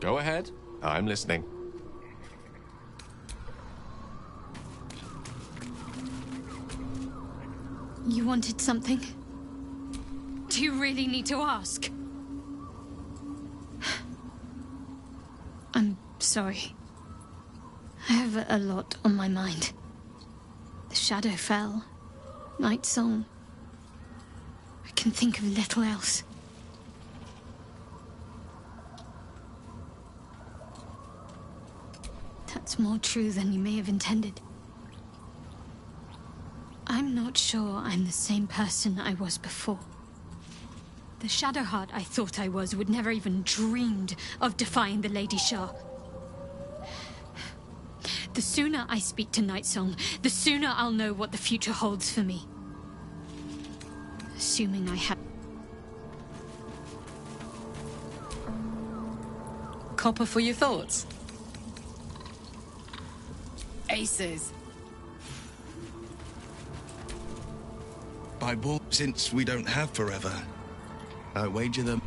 Go ahead. I'm listening. You wanted something? Do you really need to ask? I'm sorry. I have a lot on my mind. The shadow fell. Night song. I can think of little else. That's more true than you may have intended. I'm not sure I'm the same person I was before. The Shadowheart I thought I was would never even dreamed of defying the Lady Shah. The sooner I speak to Nightsong, the sooner I'll know what the future holds for me. Assuming I have... Copper for your thoughts? Aces. By bull, since we don't have forever, I wager them.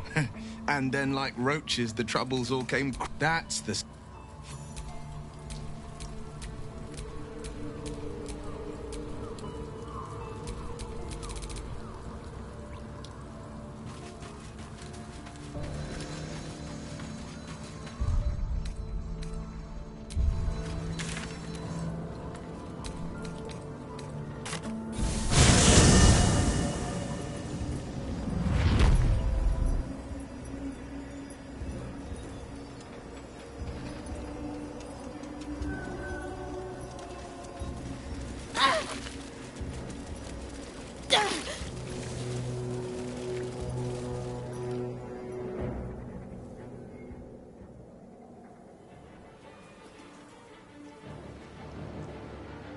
And then, like roaches, the troubles all came. That's the...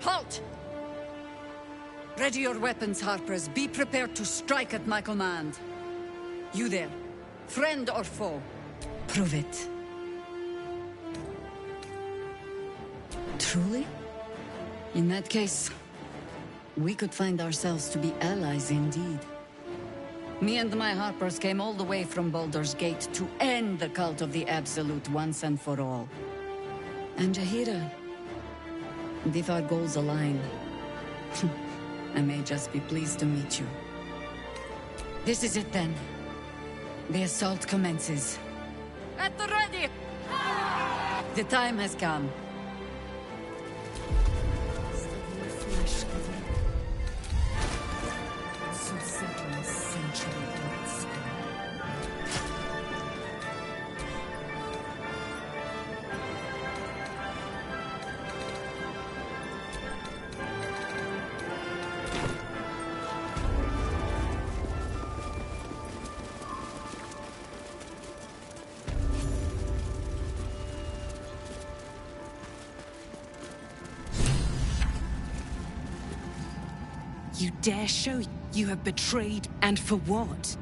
Halt! Ready your weapons, Harpers. Be prepared to strike at my command. You there, friend or foe? Prove it. Truly? In that case, we could find ourselves to be allies indeed. Me and my Harpers came all the way from Baldur's Gate to end the cult of the Absolute once and for all. And Jahira, if our goals align, I may just be pleased to meet you. This is it then. The assault commences. At the ready! The time has come. You dare show you have betrayed, and for what?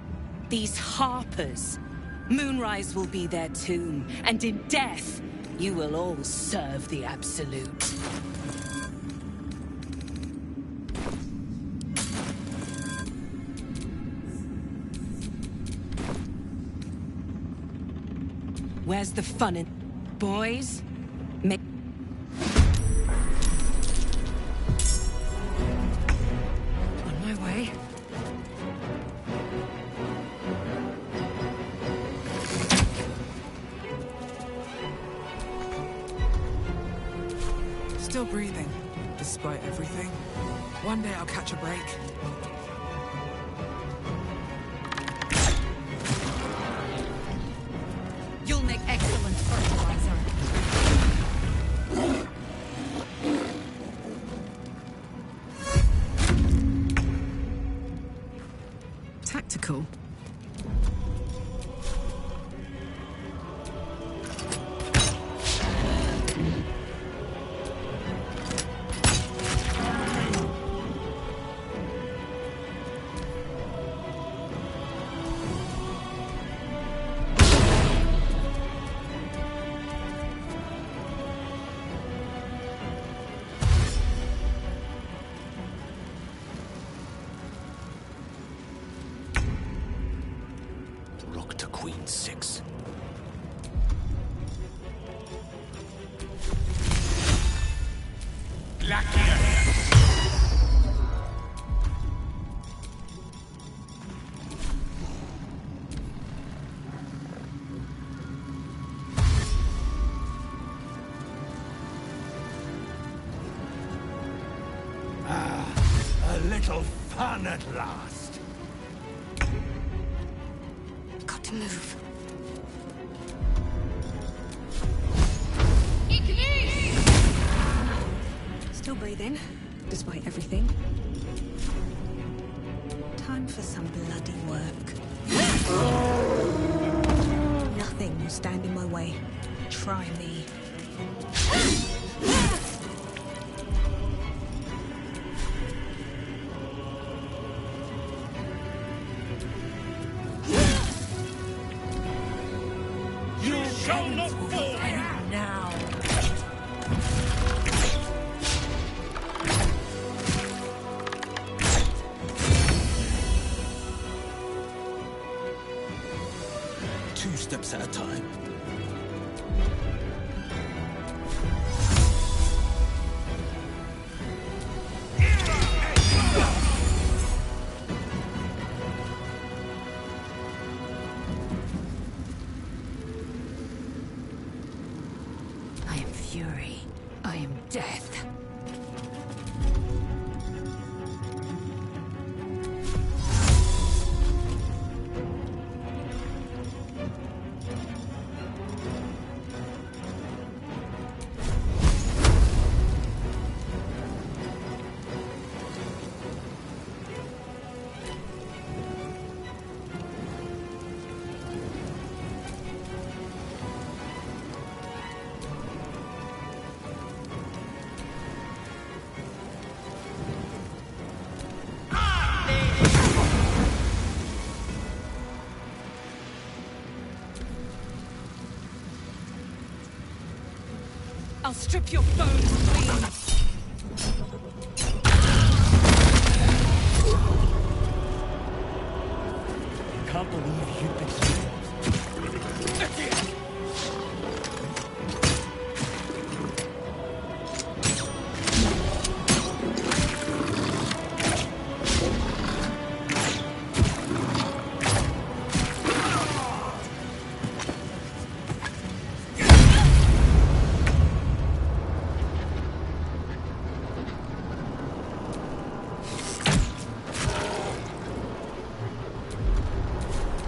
These Harpers. Moonrise will be their tomb, and in death, you will all serve the Absolute. Where's the fun in... boys? Still breathing, despite everything. One day I'll catch a break. You'll make excellent fertilizer. Tactical. little fun at last. Got to move. Still breathing, despite everything. Time for some bloody work. Nothing will stand in my way. Try me. You shall not fall Now. Two steps at a time. I am fury. I am death. I'll strip your bones clean. Can't believe you'd betray us.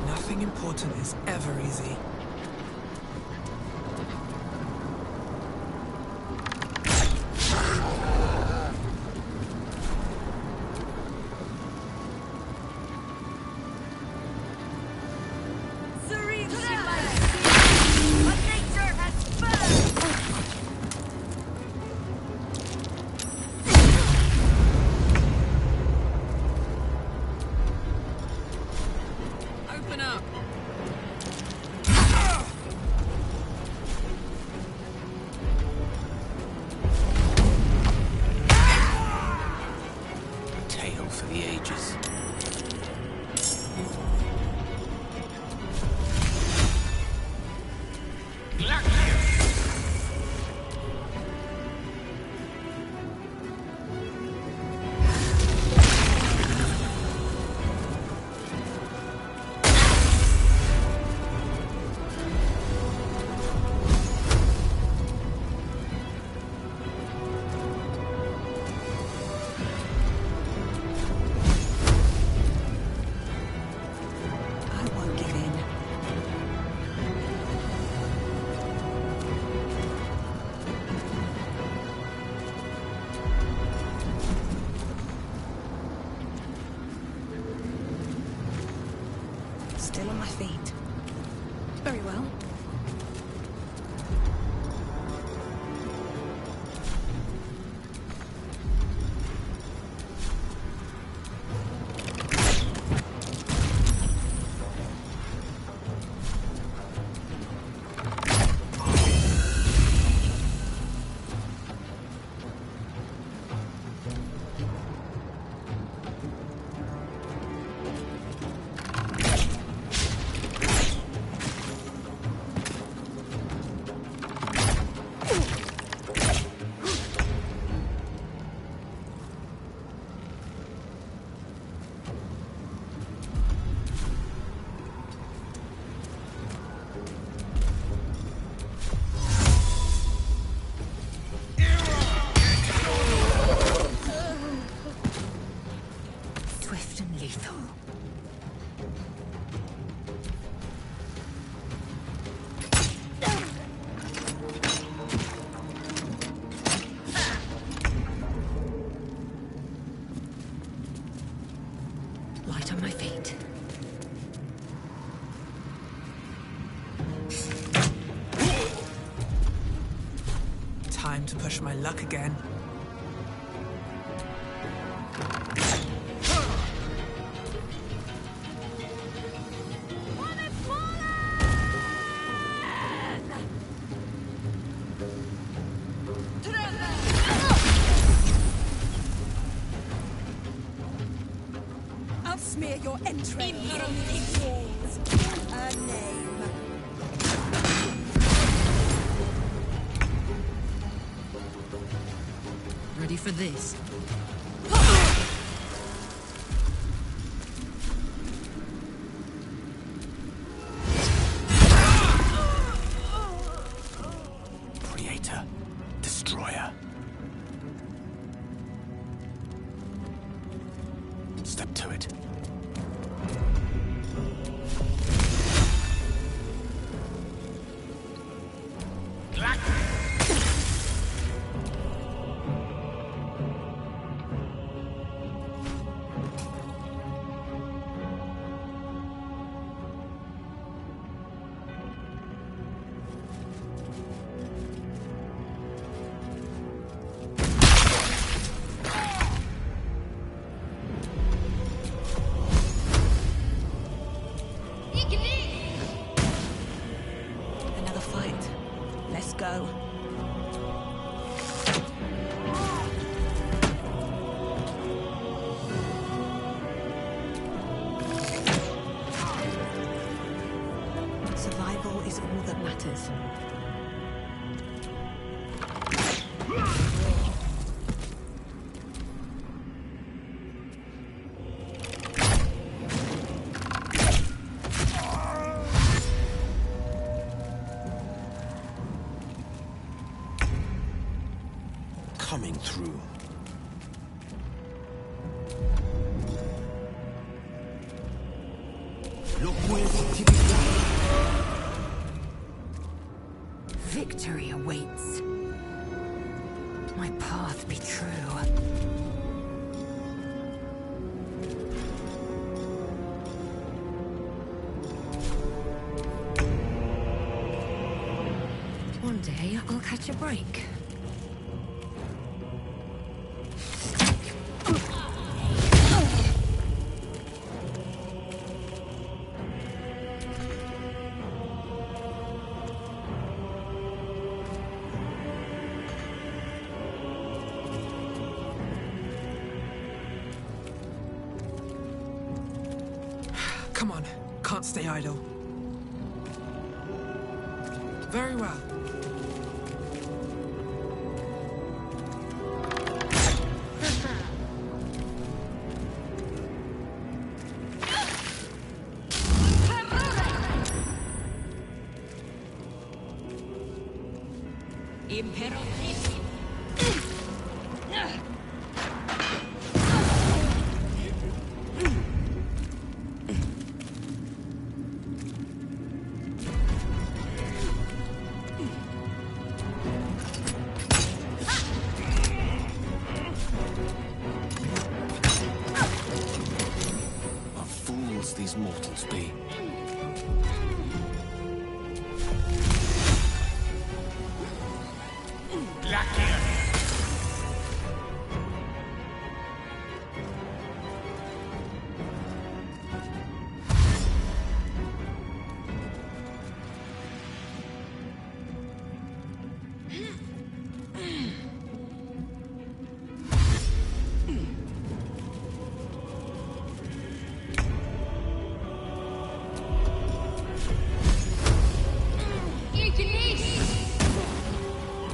Nothing important is ever easy. Open up. Tale for the ages. I won't give in. Still on my feet. Very well. push my luck again. I'll smear your entrails on these walls. A name. Ready for this? Creator. Destroyer. Step to it. Another fight. Let's go. Survival is all that matters. Coming through. Victory awaits. My path be true. One day I'll catch a break. Come on, can't stay idle. Very well. What fools these mortals be.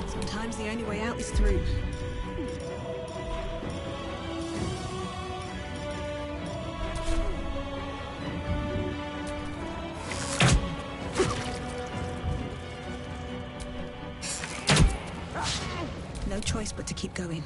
Sometimes the only way out is through. No choice but to keep going.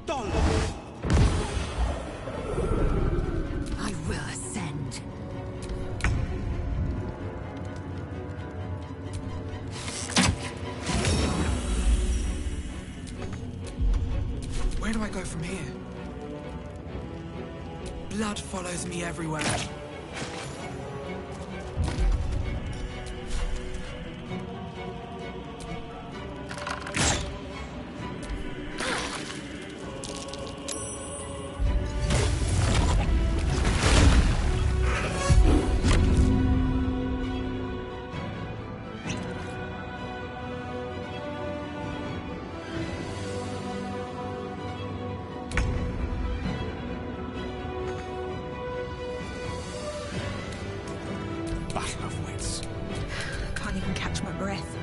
Don't Where do I go from here? Blood follows me everywhere. Battle of wits. Can't even catch my breath.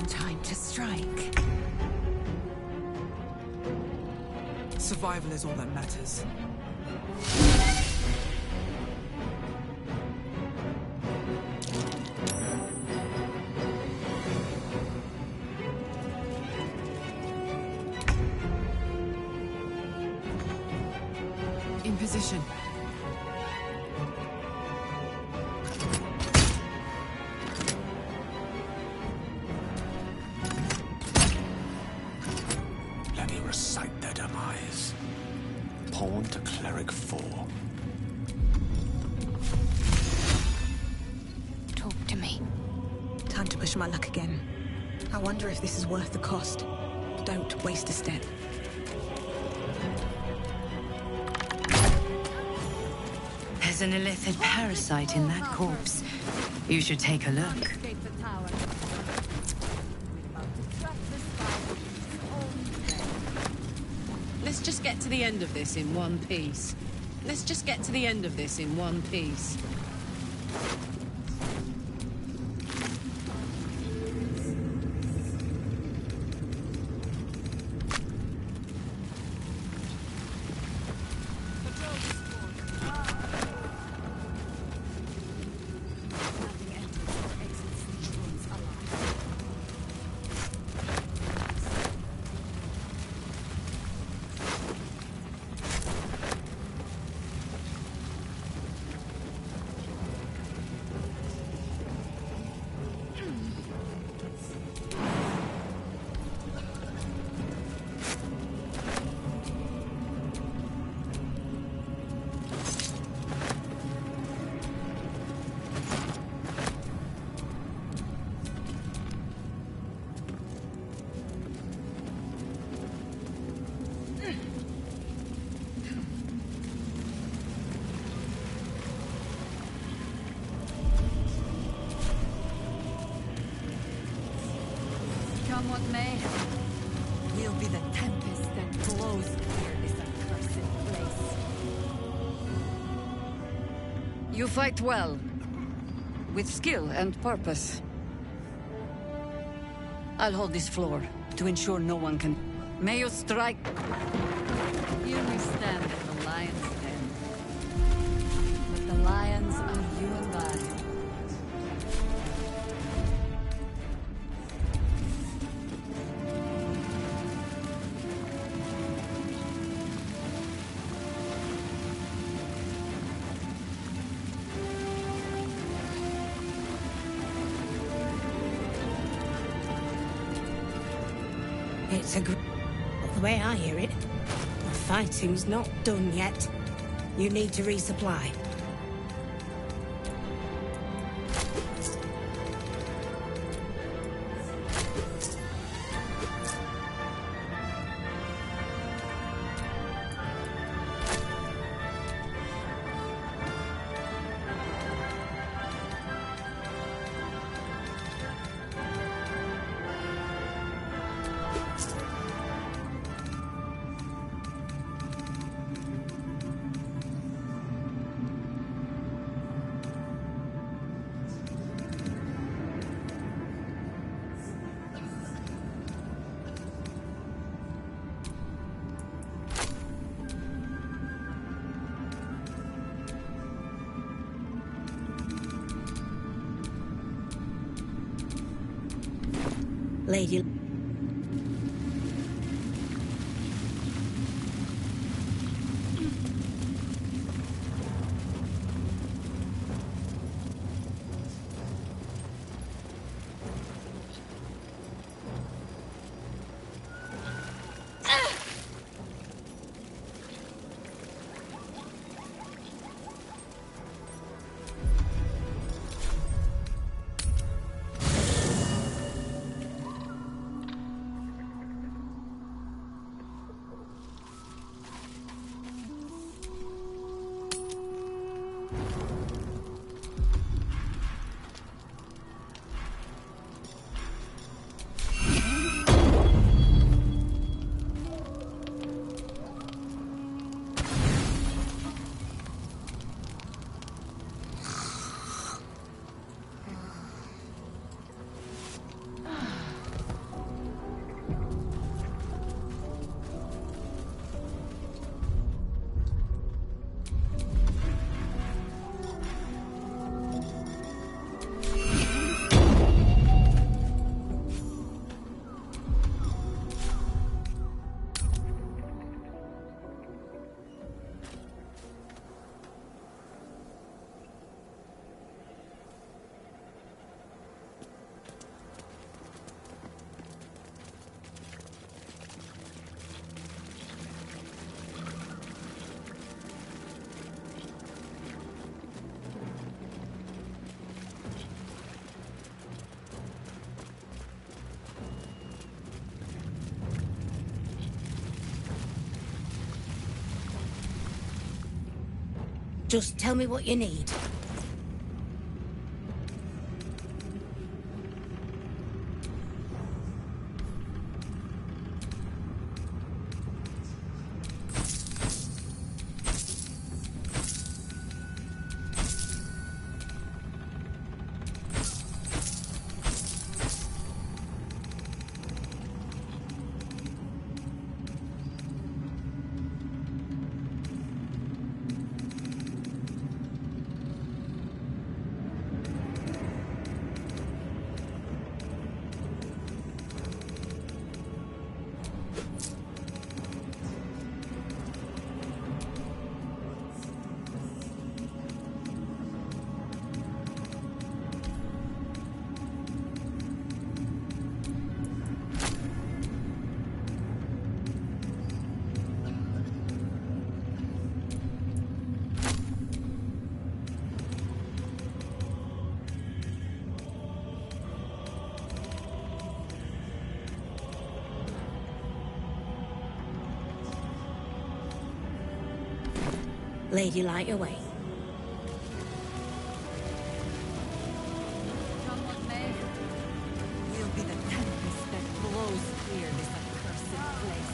Time to strike. Survival is all that matters. In position. Let me recite their demise. Pawn to cleric 4. Talk to me. Time to push my luck again. I wonder if this is worth the cost. Don't waste a step. There's an illithid parasite in that corpse. You should take a look. Let's just get to the end of this in one piece. Let's just get to the end of this in one piece. Come what may, we'll be the tempest that blows clear this accursed place. You fight well, with skill and purpose. I'll hold this floor to ensure no one can. May you strike. Here we stand at the lion's den. But the lions are you and I. It's a the way I hear it, the fighting's not done yet. You need to resupply. Lady... Just tell me what you need. Lady, light your way. Come what may, we'll be the tempest that blows clear this accursed place.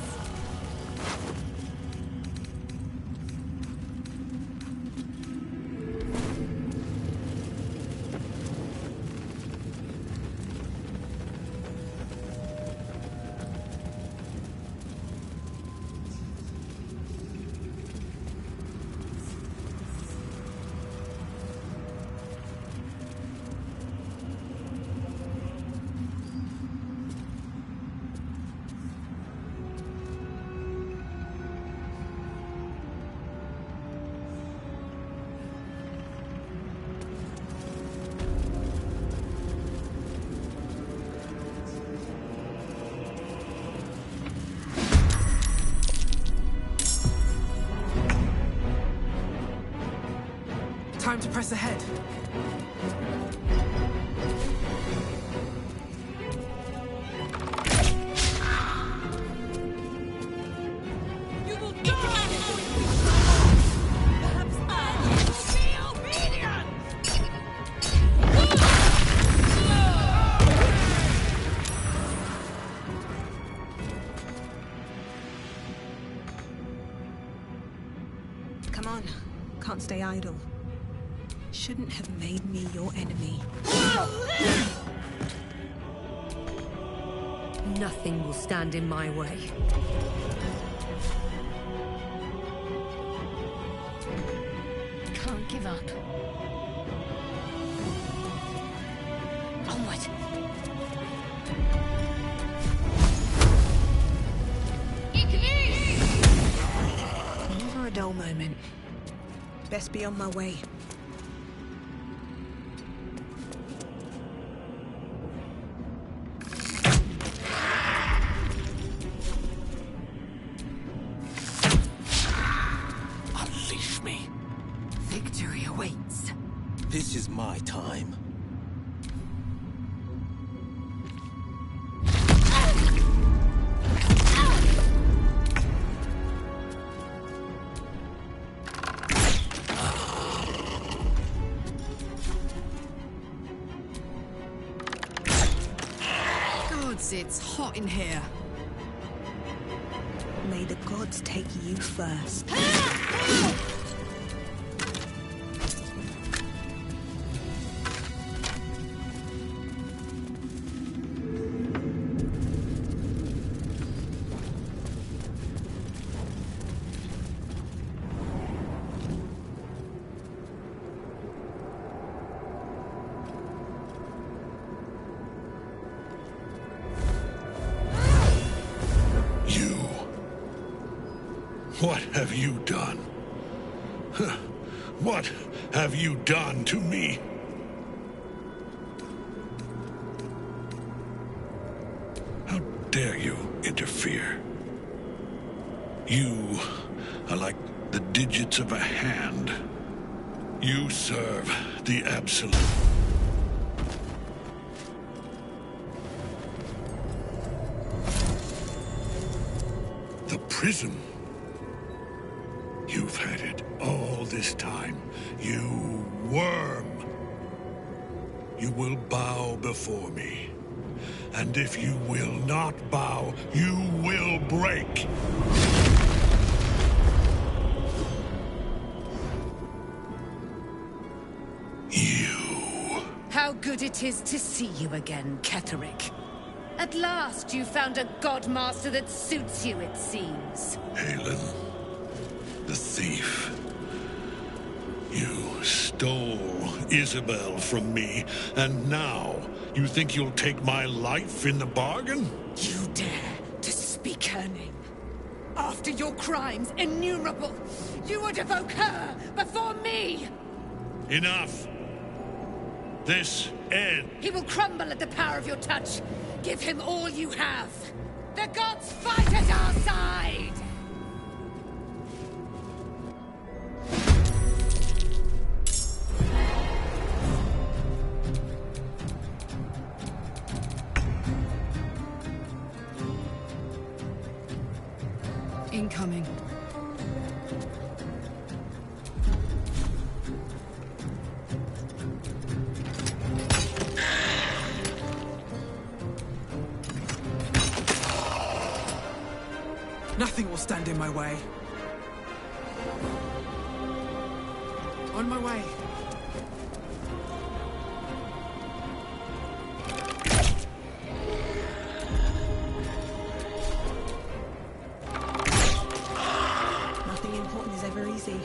Time to press ahead. You will die! Perhaps I will be obedient! Come on. Can't stay idle. Shouldn't have made me your enemy. Nothing will stand in my way. Can't give up. Onward. dull moment. Best be on my way. Unleash me. Victory awaits. This is my time. It's hot in here. May the gods take you first. What have you done? What have you done to me? How dare you interfere? You are like the digits of a hand. You serve the Absolute. The prism. You've had it all this time, you worm. You will bow before me. And if you will not bow, you will break. You. How good it is to see you again, Ketherick. At last you found a godmaster that suits you, it seems. Halen. The thief. You stole Isabel from me, and now you think you'll take my life in the bargain? You dare to speak her name? After your crimes innumerable, you would evoke her before me! Enough! This ends. He will crumble at the power of your touch. Give him all you have. The gods fight at our side! Incoming. Nothing will stand in my way. On my way. Nothing important is ever easy.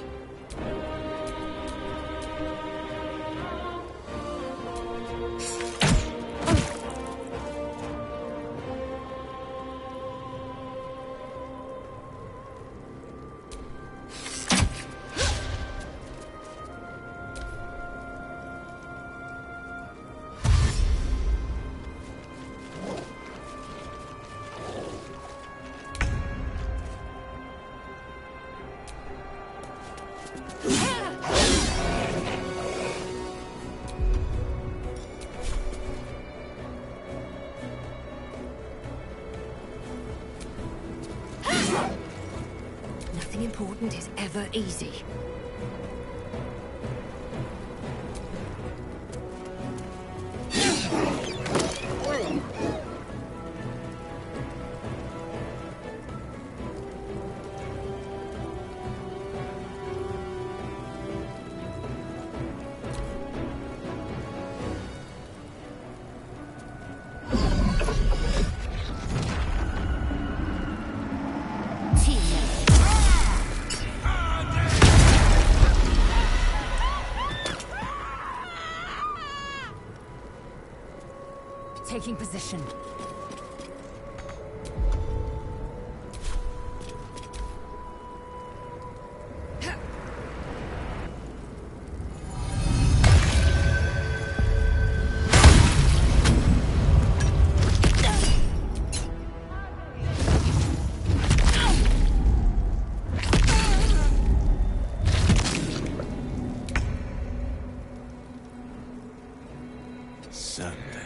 Nothing important is ever easy. Taking position. Certainly.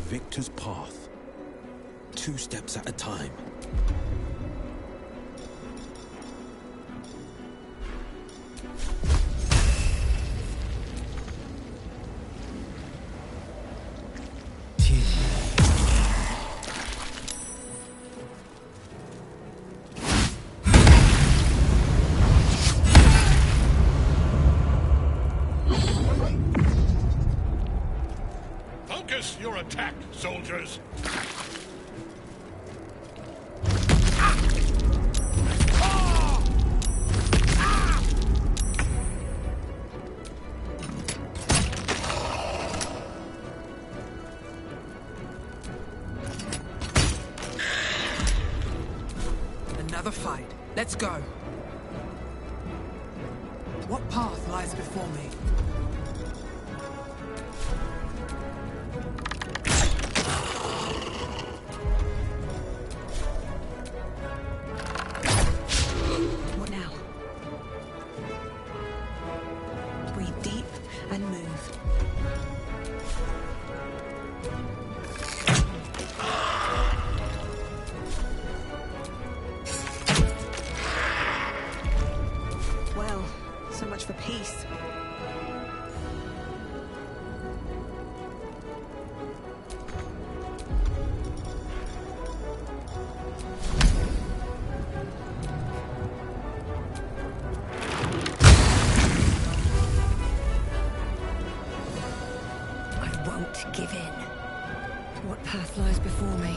Victor's path. 2 steps at a time. Focus your attack, soldiers! Another fight. Let's go. What path lies before me? What now? Breathe deep and move. Well, so much for peace. I won't give in. What path lies before me?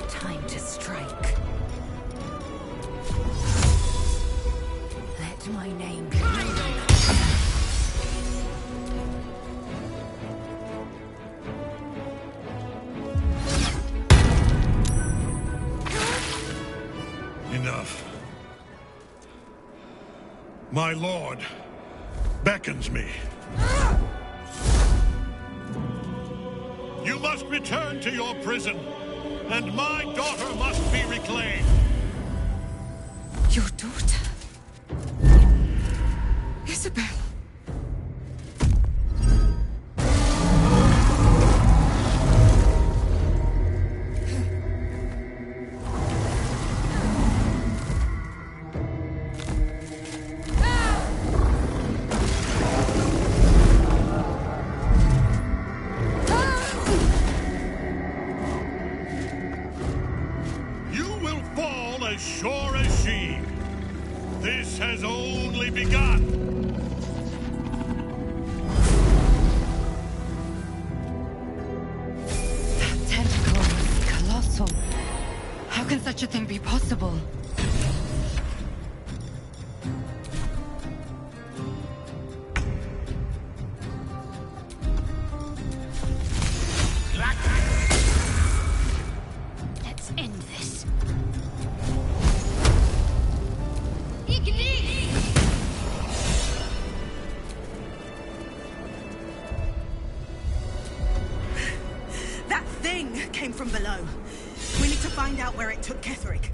Time to strike. Let my name be known. Enough. My lord beckons me. You must return to your prison, and my daughter must be reclaimed. Your daughter? Isabel. You will fall as sure as she. This has only begun. That tentacle was colossal. How can such a thing be possible? Let's end this. That thing came from below. We need to find out where it took Ketherick.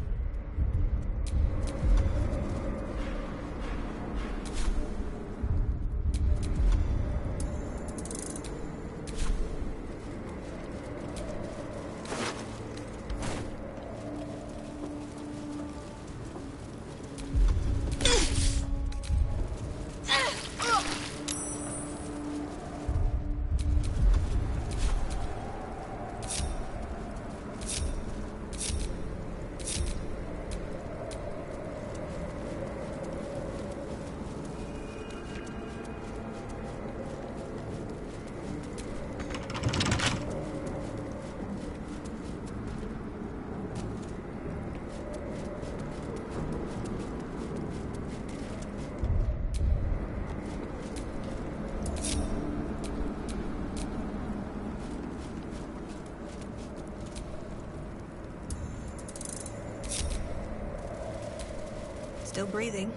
Still breathing,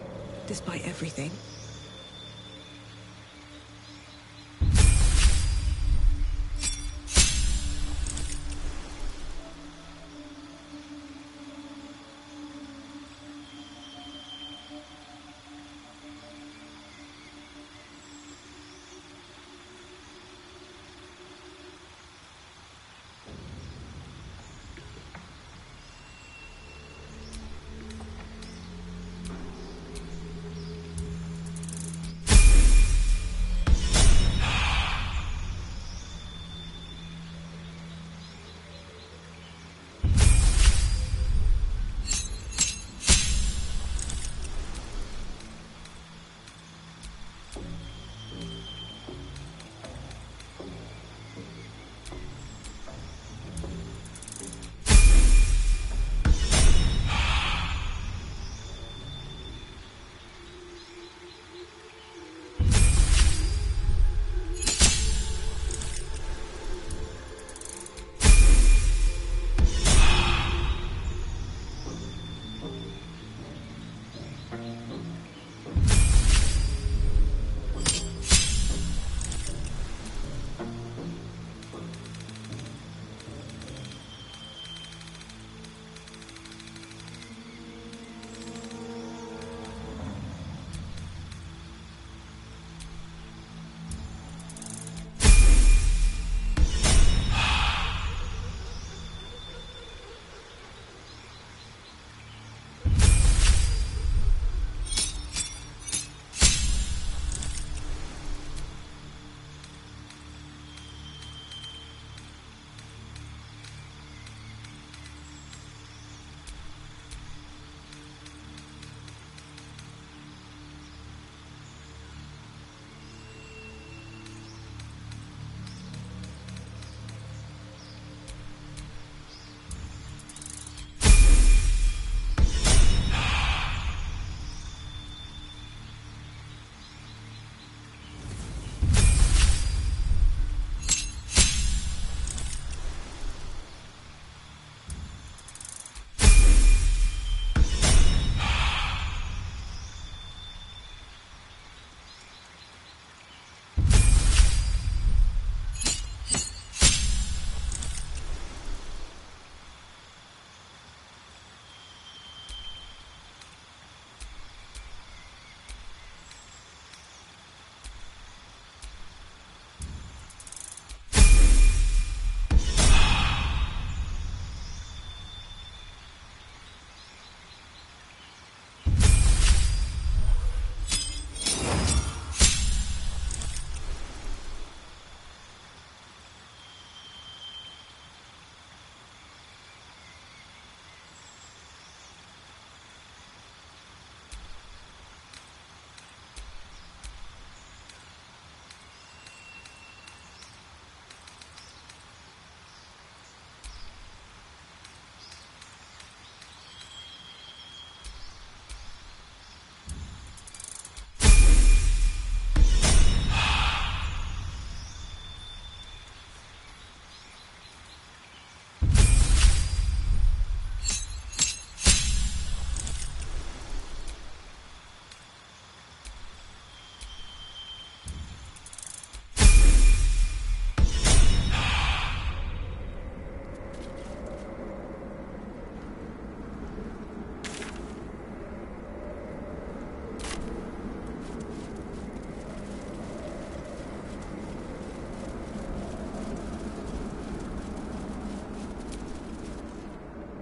despite everything.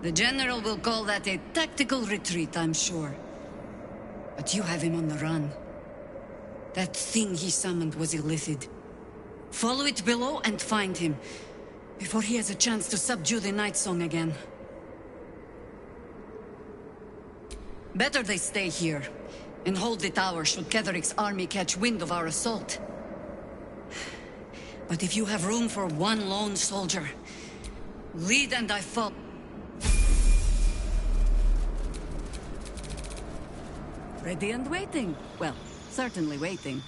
The General will call that a tactical retreat, I'm sure. But you have him on the run. That thing he summoned was illithid. Follow it below and find him, before he has a chance to subdue the Night Song again. Better they stay here, and hold the tower should Ketheric's army catch wind of our assault. But if you have room for one lone soldier, lead and I follow. Ready and waiting. Well, certainly waiting.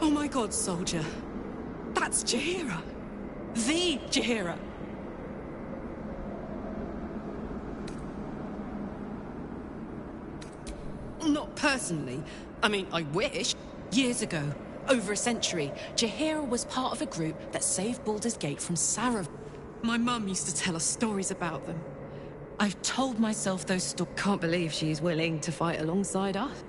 Oh my god, soldier. That's Jaheira. The Jaheira. Not personally. I mean, I wish. Years ago, over a century, Jaheira was part of a group that saved Baldur's Gate from Sarav. My mum used to tell us stories about them. I've told myself those stories. Can't believe she's willing to fight alongside us.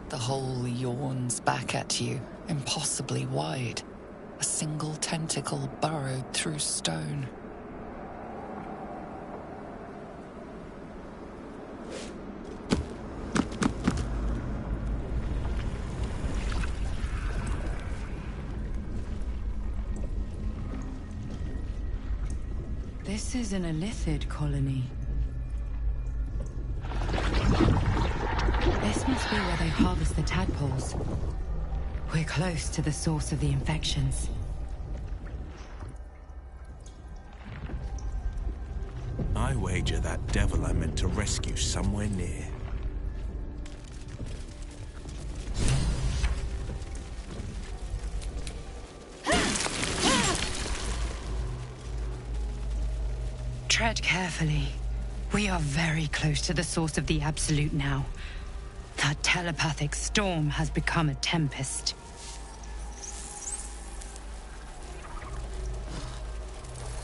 The hole yawns back at you, impossibly wide. A single tentacle burrowed through stone. This is an Illithid colony. This must be where they harvest the tadpoles. We're close to the source of the infections. I wager that devil I meant to rescue somewhere near. Tread carefully. We are very close to the source of the Absolute now. That telepathic storm has become a tempest.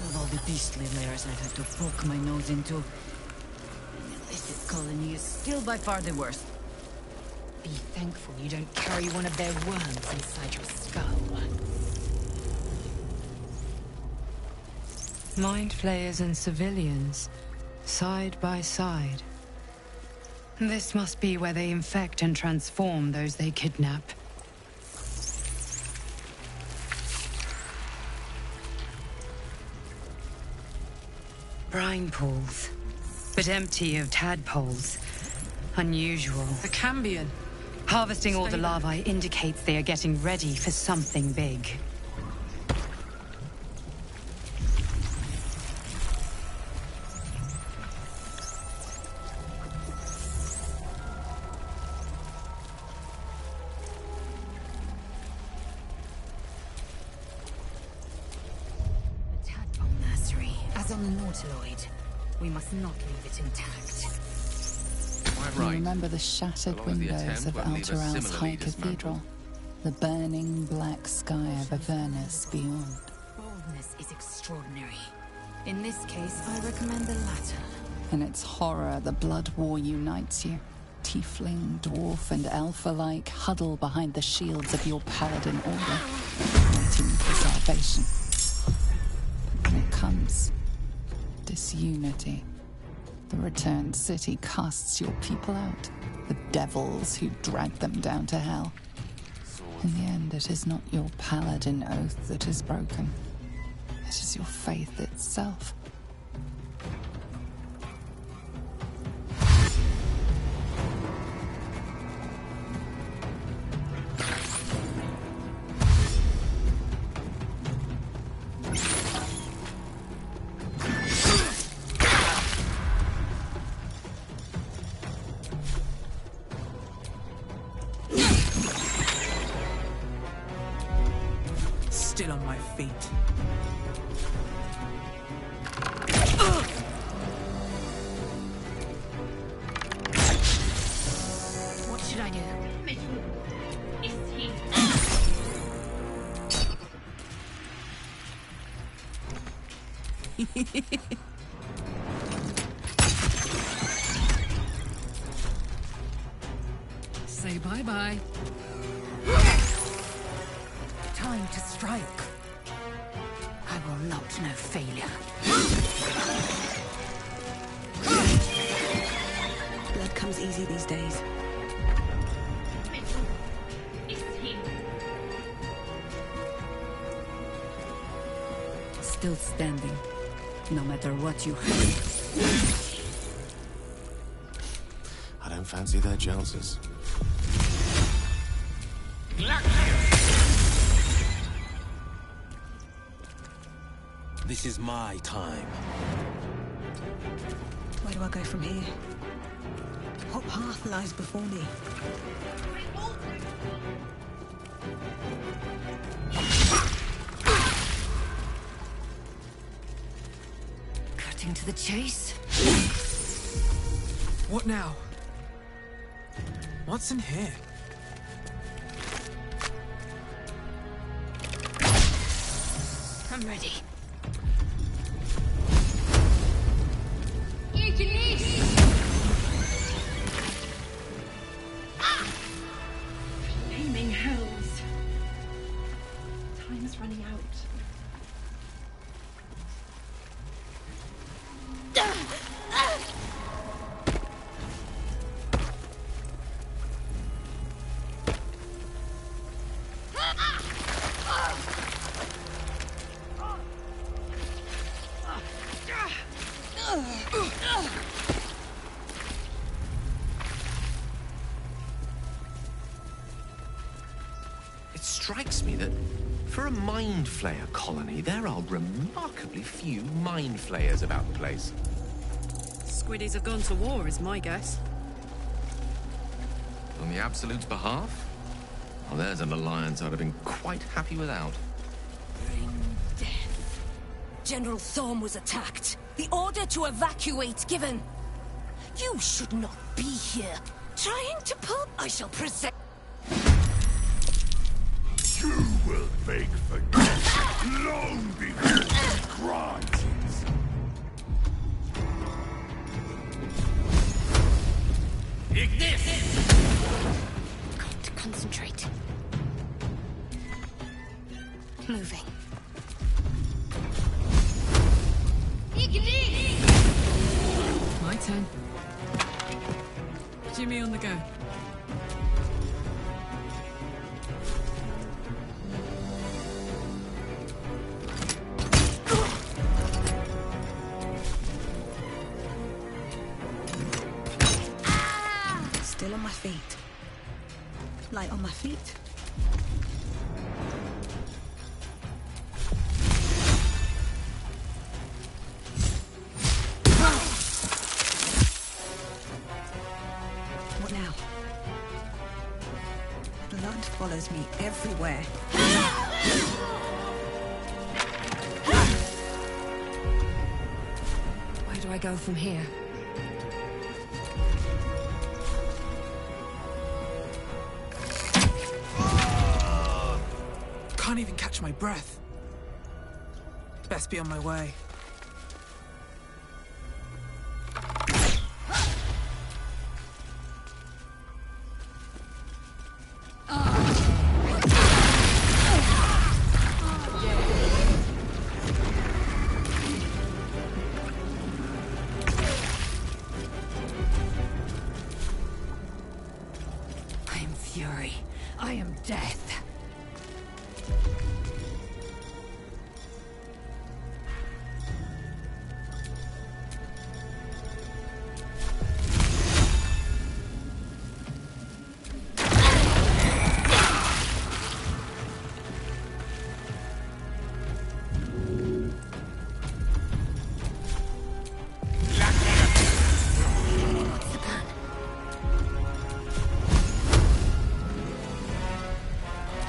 Of all the beastly lairs I've had to poke my nose into, the illicit colony is still by far the worst. Be thankful you don't carry one of their worms inside your skull. Mind flayers and civilians, side by side. This must be where they infect and transform those they kidnap. Brine pools, but empty of tadpoles. Unusual. The Cambion. Harvesting all the larvae indicates they are getting ready for something big. We must not leave it intact. Quite You right. remember the shattered windows of Alteral's High Cathedral, the burning black sky of Avernus beyond. Boldness is extraordinary. In this case, I recommend the latter. In its horror, the blood war unites you. Tiefling, dwarf, and elf alike huddle behind the shields of your paladin order, waiting for salvation. But when it comes, disunity. The returned city casts your people out, the devils who dragged them down to hell. In the end, it is not your paladin oath that is broken. It is your faith itself. Still on my feet. What should I do? Say bye-bye. Time to strike. I will not know failure. Blood comes easy these days. Still standing, no matter what you have. I don't fancy their chances. This is my time. Where do I go from here? What path lies before me? Cutting to the chase? What now? What's in here? I'm ready. Flaming hells. Time's running out. It strikes me that for a mind flayer colony, there are remarkably few mind flayers about the place. Squiddies have gone to war, is my guess. On the Absolute's behalf? Well, there's an alliance I'd have been quite happy without. Bring death. General Thorm was attacked. The order to evacuate given. You should not be here. Trying to pull... I shall present... You will beg for death long before you grant it. Got to concentrate. Moving. My turn. Jimmy on the go. Still on my feet. Light on my feet. What now? Blood follows me everywhere. Where do I go from here? Can't even catch my breath. Best be on my way. I am fury. I am death.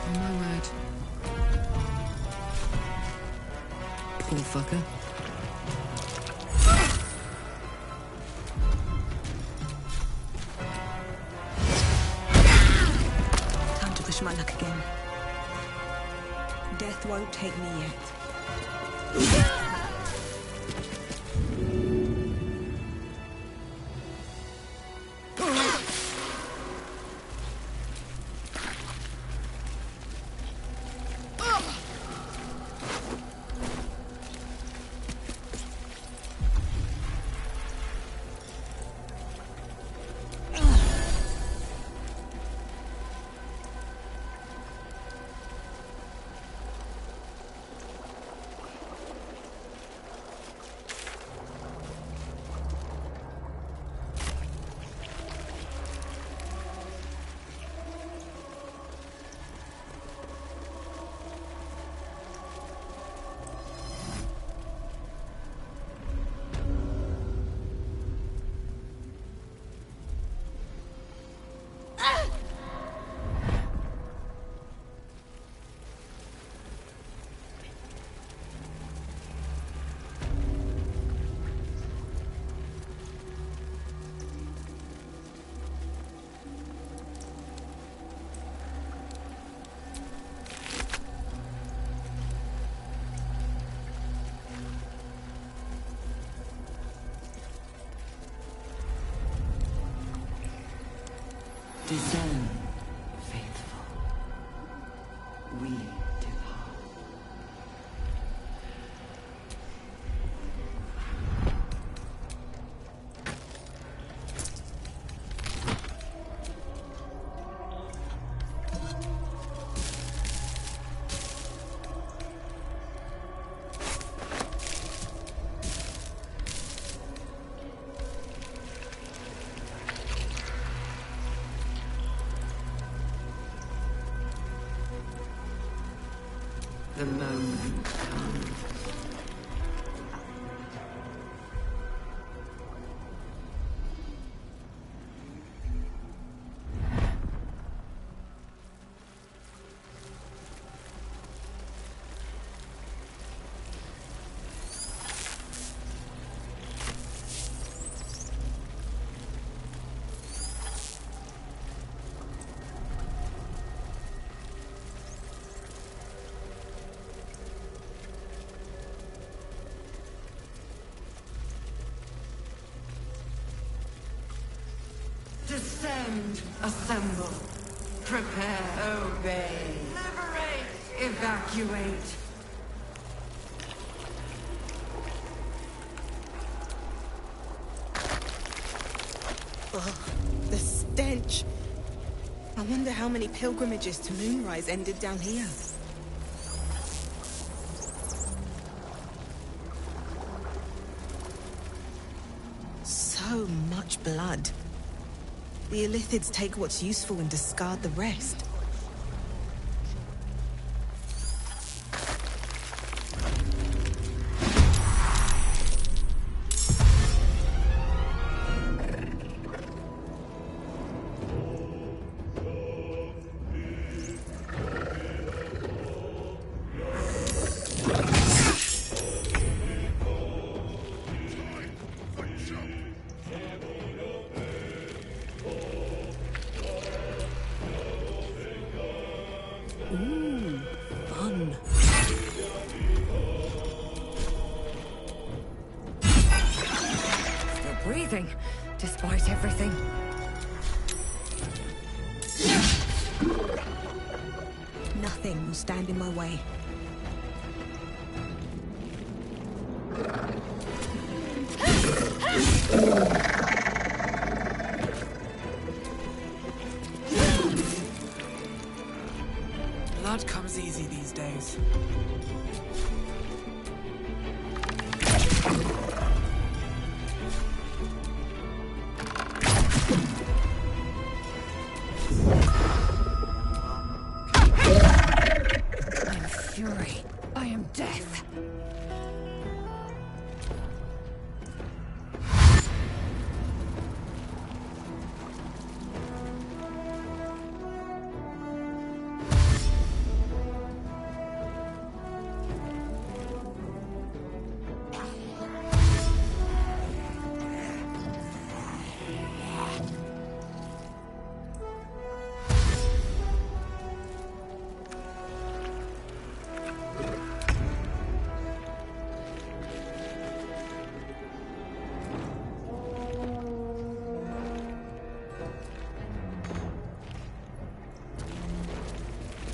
On my word. Poor fucker. Time to push my luck again. Death won't take me yet. Descend, faithful. We depart. The moment comes. Descend, assemble, prepare, obey, liberate, evacuate. Ugh, the stench. I wonder how many pilgrimages to Moonrise ended down here. So much blood. The Illithids take what's useful and discard the rest. Ooh, fun. Still breathing, despite everything. Nothing will stand in my way. Blood comes easy these days. I am fury. I am death.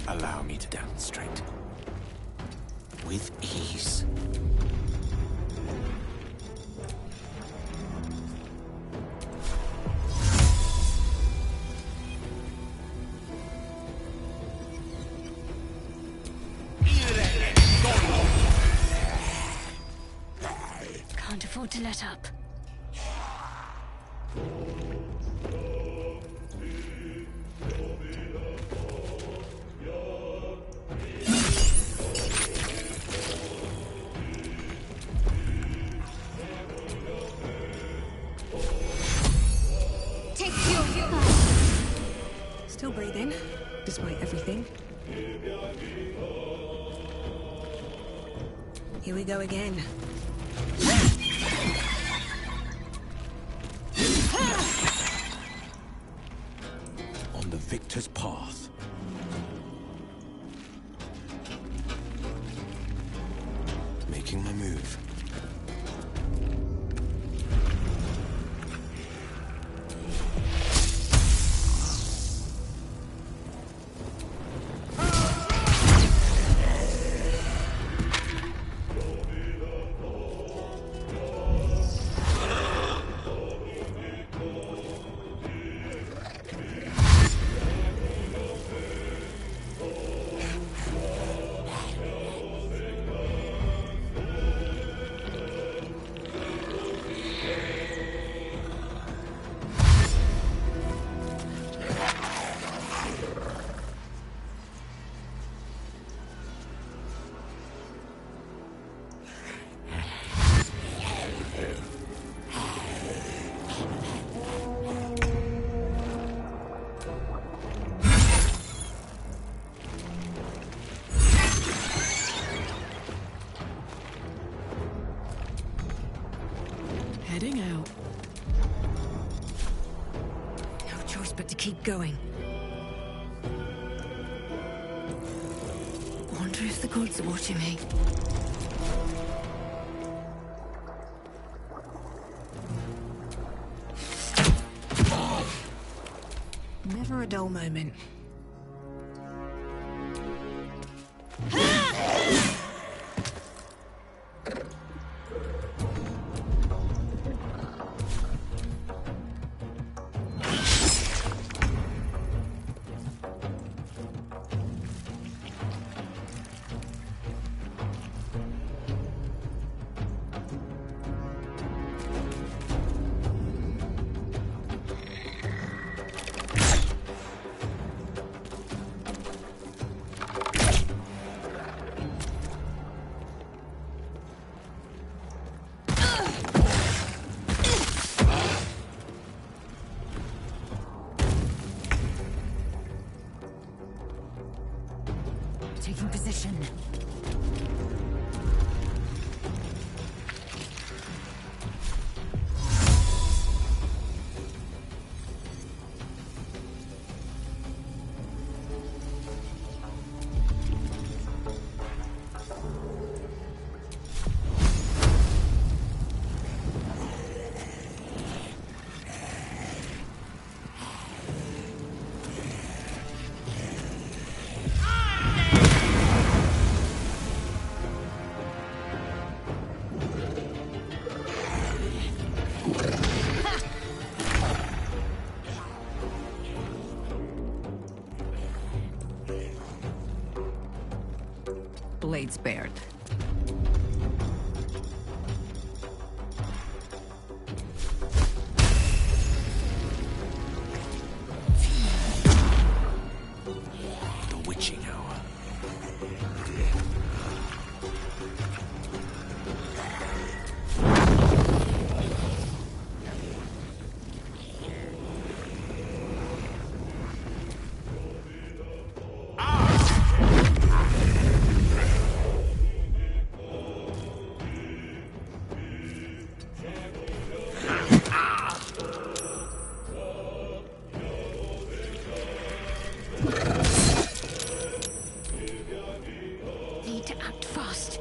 Allow me to demonstrate. With ease. Can't afford to let up. Still breathing, despite everything. Here we go again. On the victor's path. Making my move. Heading out. No choice but to keep going. Wonder if the gods are watching me. Never a dull moment. Taking position. Blades bared. The witching hour. Need to act fast.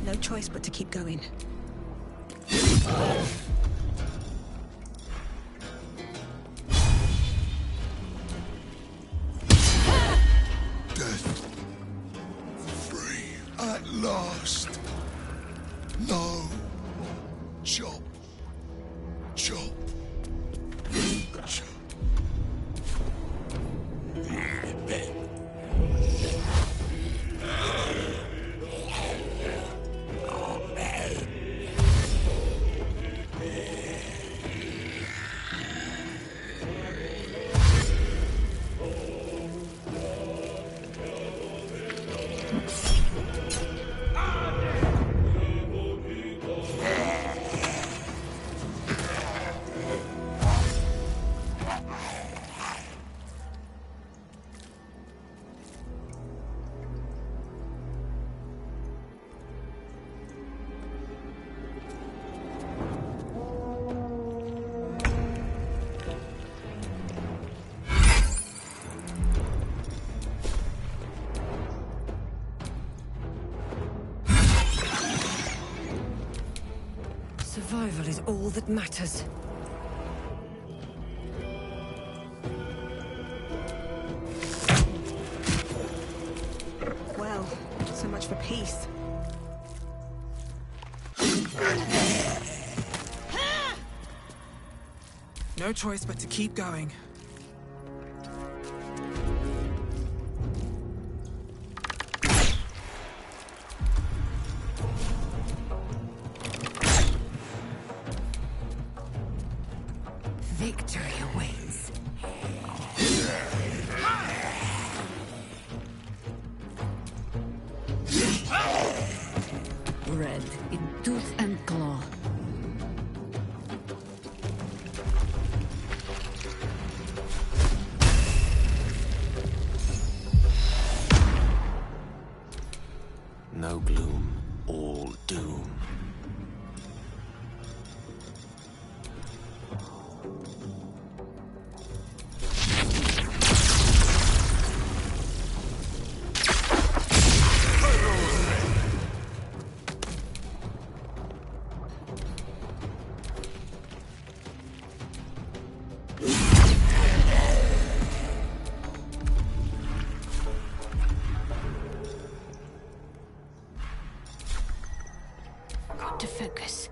No choice but to keep going. Death. Free at last. No. Chop. Chop. Chop. Survival is all that matters. Well, so much for peace. No choice but to keep going. Victory awaits. Red in tooth and claw. No gloom, all doom. to focus.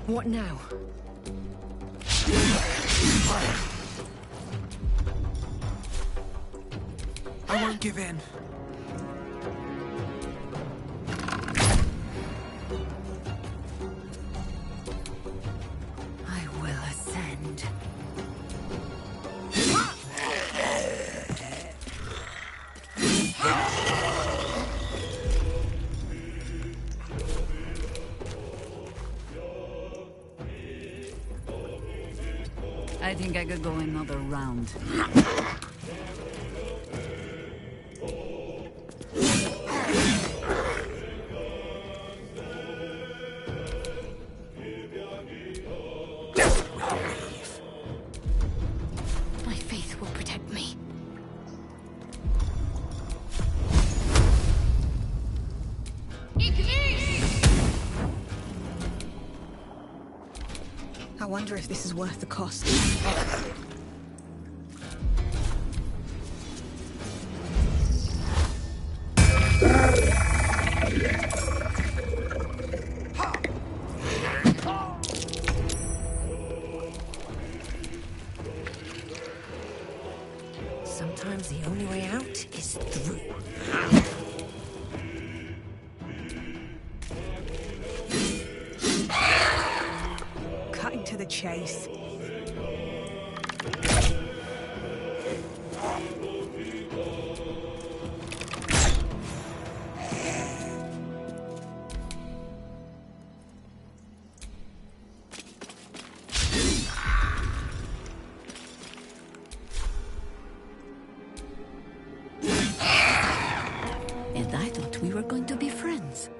What now? I won't give in. I will ascend. I think I could go another round. My faith will protect me. I wonder if this is worth the cost. Sometimes the only way out is through. Cutting to the chase. And I thought we were going to be friends.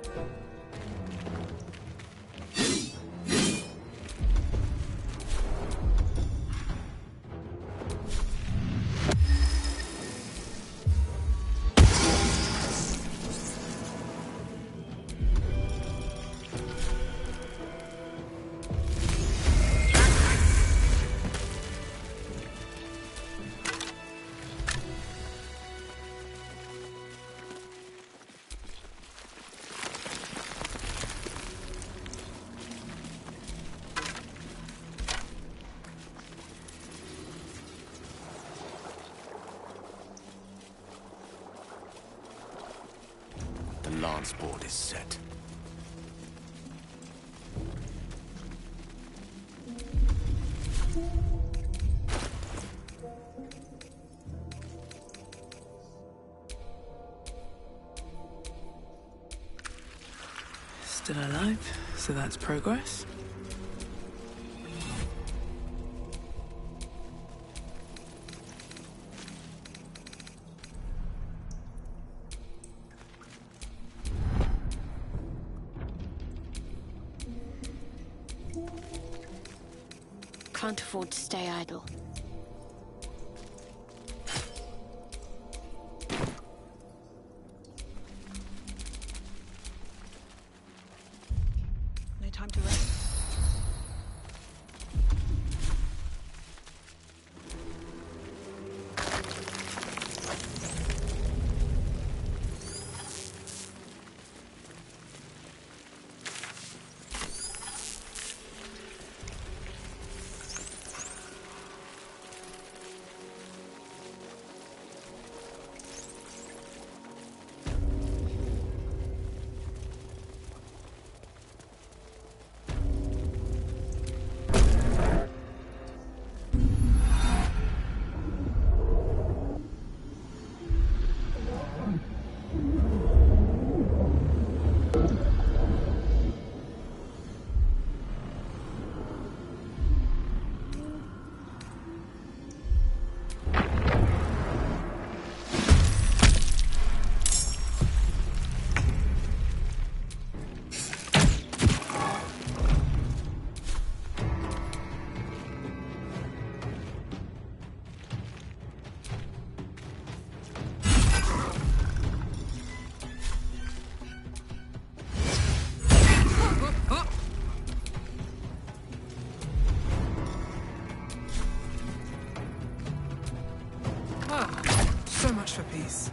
The lance board is set. Still alive, so that's progress. Can't afford to stay idle. No time to rest. So much for peace.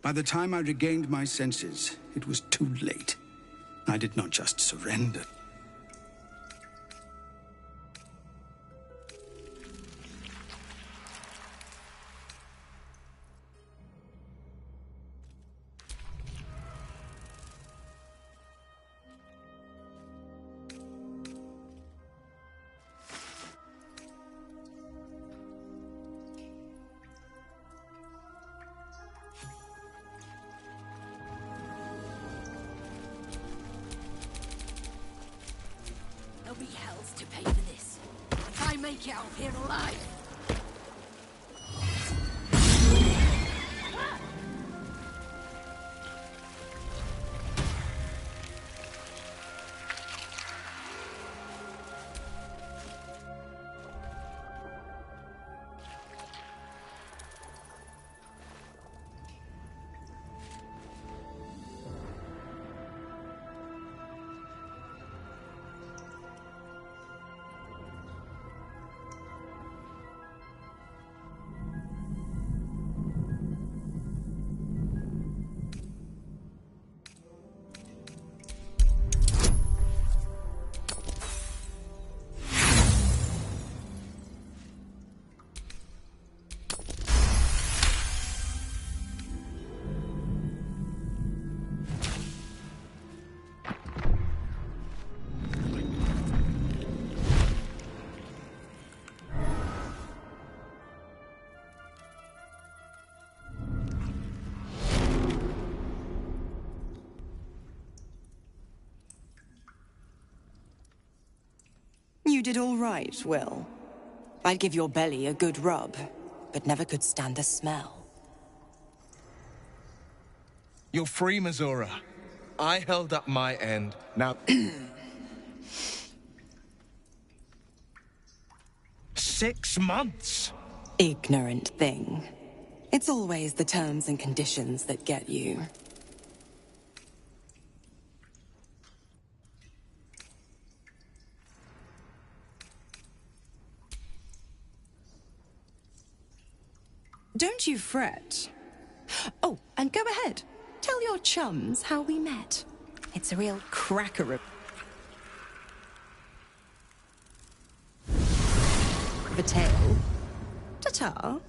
By the time I regained my senses, it was too late. I did not just surrender. There'll be hells to pay for this. If I make it out of here alive. You did all right, Will. I'd give your belly a good rub, but never could stand the smell. You're free, Mizora. I held up my end. Now... 6 months! Ignorant thing. It's always the terms and conditions that get you. Don't you fret. Oh, and go ahead. tell your chums how we met? It's a real cracker of a tale. Ta-ta.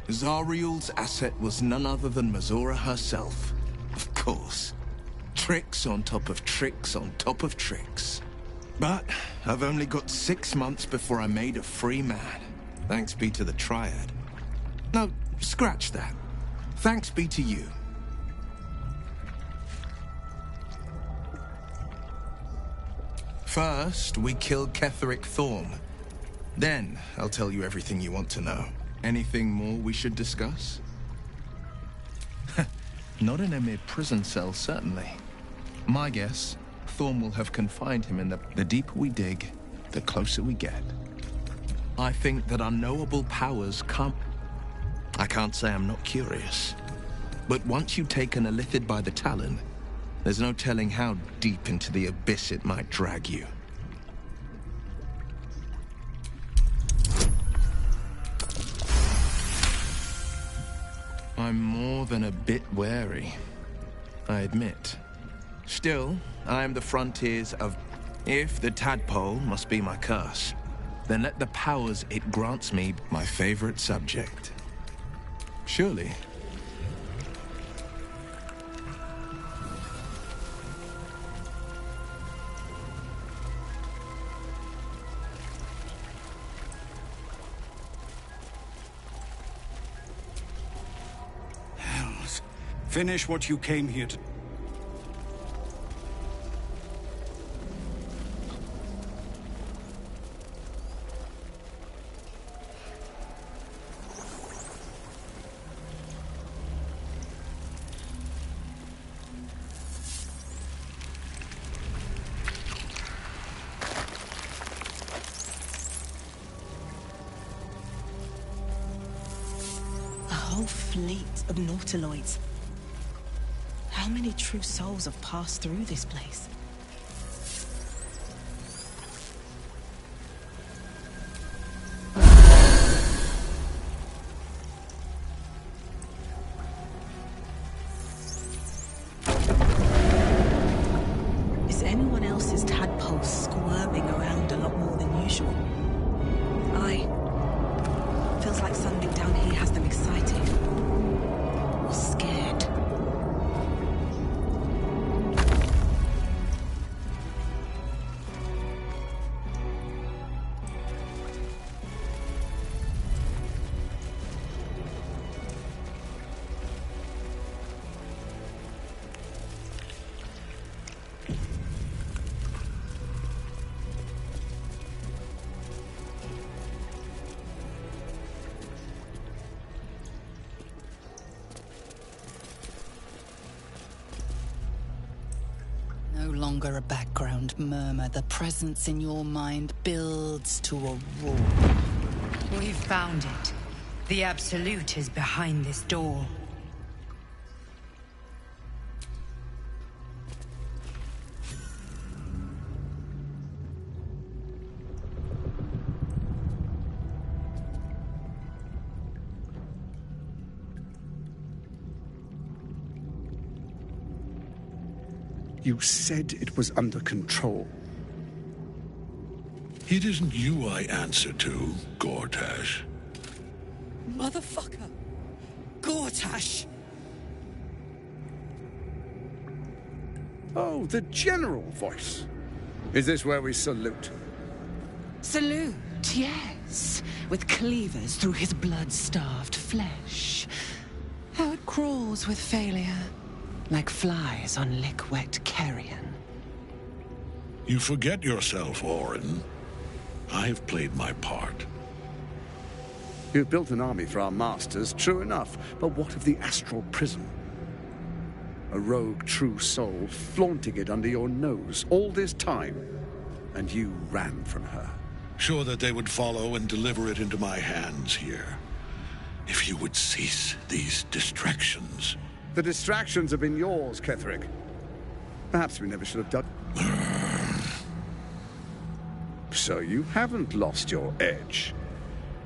Zariel's asset was none other than Mazora herself. Of course. Tricks on top of tricks on top of tricks. But I've only got 6 months before I'm made a free man. Thanks be to the Triad. No, scratch that. Thanks be to you. First, we killed Ketheric Thorm. Then, I'll tell you everything you want to know. Anything more we should discuss? Not in a mere prison cell, certainly. My guess, Thorm will have confined him in the deeper we dig, the closer we get. I think that unknowable powers come... I can't say I'm not curious. But once you've taken a Illithid by the Talon, there's no telling how deep into the abyss it might drag you. I'm more than a bit wary, I admit. Still, I am the frontiers of... If the tadpole must be my curse, then let the powers it grants me my favorite subject. Surely. Finish what you came here to... A whole fleet of nautiloids. How many true souls have passed through this place? Is anyone else's tadpole squirming around a lot more than usual? Feels like something down here has them excited. Or scared. No longer a background murmur. The presence in your mind builds to a roar. We've found it. The Absolute is behind this door. You said it was under control. It isn't you I answer to, Gortash. Motherfucker! Gortash! Oh, the general voice. Is this where we salute? Salute, yes. With cleavers through his blood-starved flesh. How it crawls with failure, like flies on lick-wet carrion. You forget yourself, Orin. I've played my part. You've built an army for our masters, true enough. But what of the astral prism? A rogue true soul flaunting it under your nose all this time, and you ran from her. Sure that they would follow and deliver it into my hands here. If you would cease these distractions. The distractions have been yours, Ketherick. Perhaps we never should have done... So you haven't lost your edge.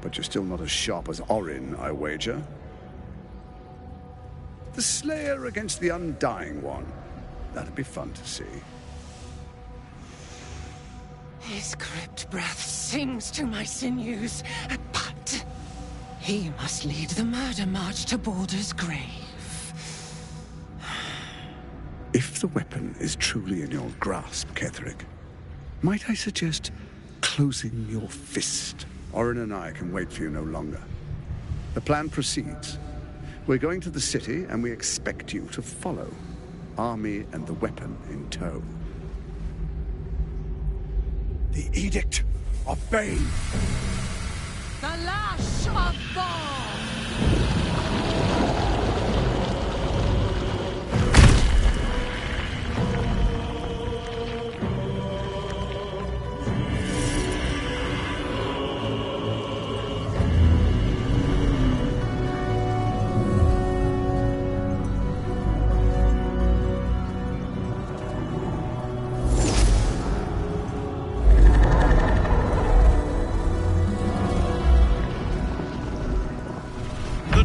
But you're still not as sharp as Orin, I wager. The Slayer against the Undying One. That'd be fun to see. His crypt breath sings to my sinews, but he must lead the murder march to Baldur's grave. If the weapon is truly in your grasp, Ketherick, might I suggest closing your fist? Orin and I can wait for you no longer. The plan proceeds. We're going to the city, and we expect you to follow. Army and the weapon in tow. The Edict of Bane. The Lash of Thorn!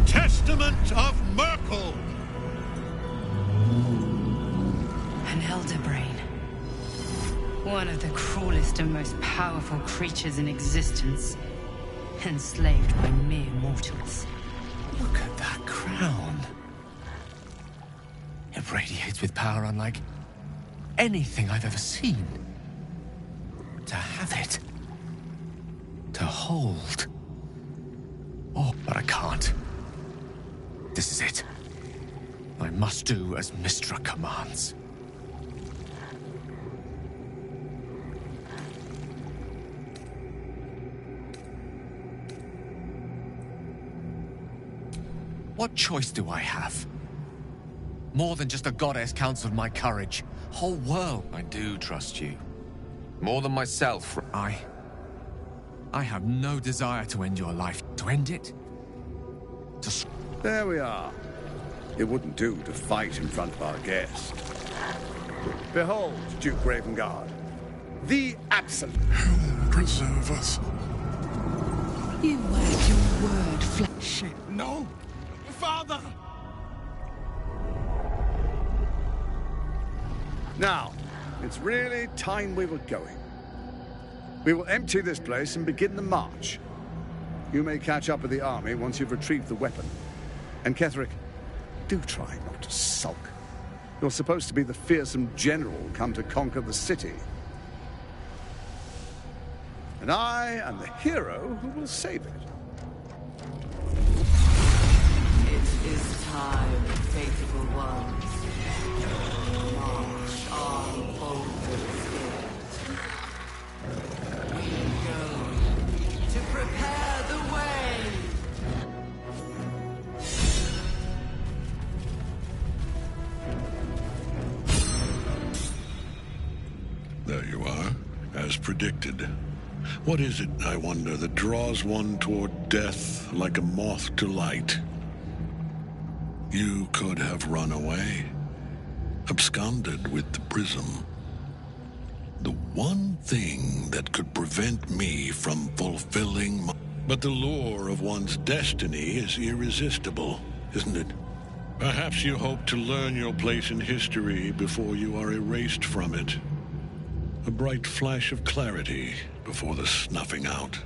Testament of Merkel! An elder brain. One of the cruelest and most powerful creatures in existence. Enslaved by mere mortals. Look at that crown. It radiates with power unlike anything I've ever seen. To have it. To hold. Oh, but I can't. This is it. I must do as Mystra commands. What choice do I have? More than just a goddess counseled my courage. Whole world. I do trust you. More than myself. I have no desire to end your life. To end it? There we are. It wouldn't do to fight in front of our guest. Behold, Duke Ravengard. The absolute... Heaven preserve us. You word your word, flesh. No! Father! Now, it's really time we were going. We will empty this place and begin the march. You may catch up with the army once you've retrieved the weapon. And Ketherick, do try not to sulk. You're supposed to be the fearsome general come to conquer the city. And I am the hero who will save it. It is time, faithful ones. March on Baldur's Gate. We go to prepare the way. There you are, as predicted. What is it, I wonder, that draws one toward death like a moth to light? You could have run away, absconded with the prism. The one thing that could prevent me from fulfilling my... But the lure of one's destiny is irresistible, isn't it? Perhaps you hope to learn your place in history before you are erased from it. A bright flash of clarity before the snuffing out.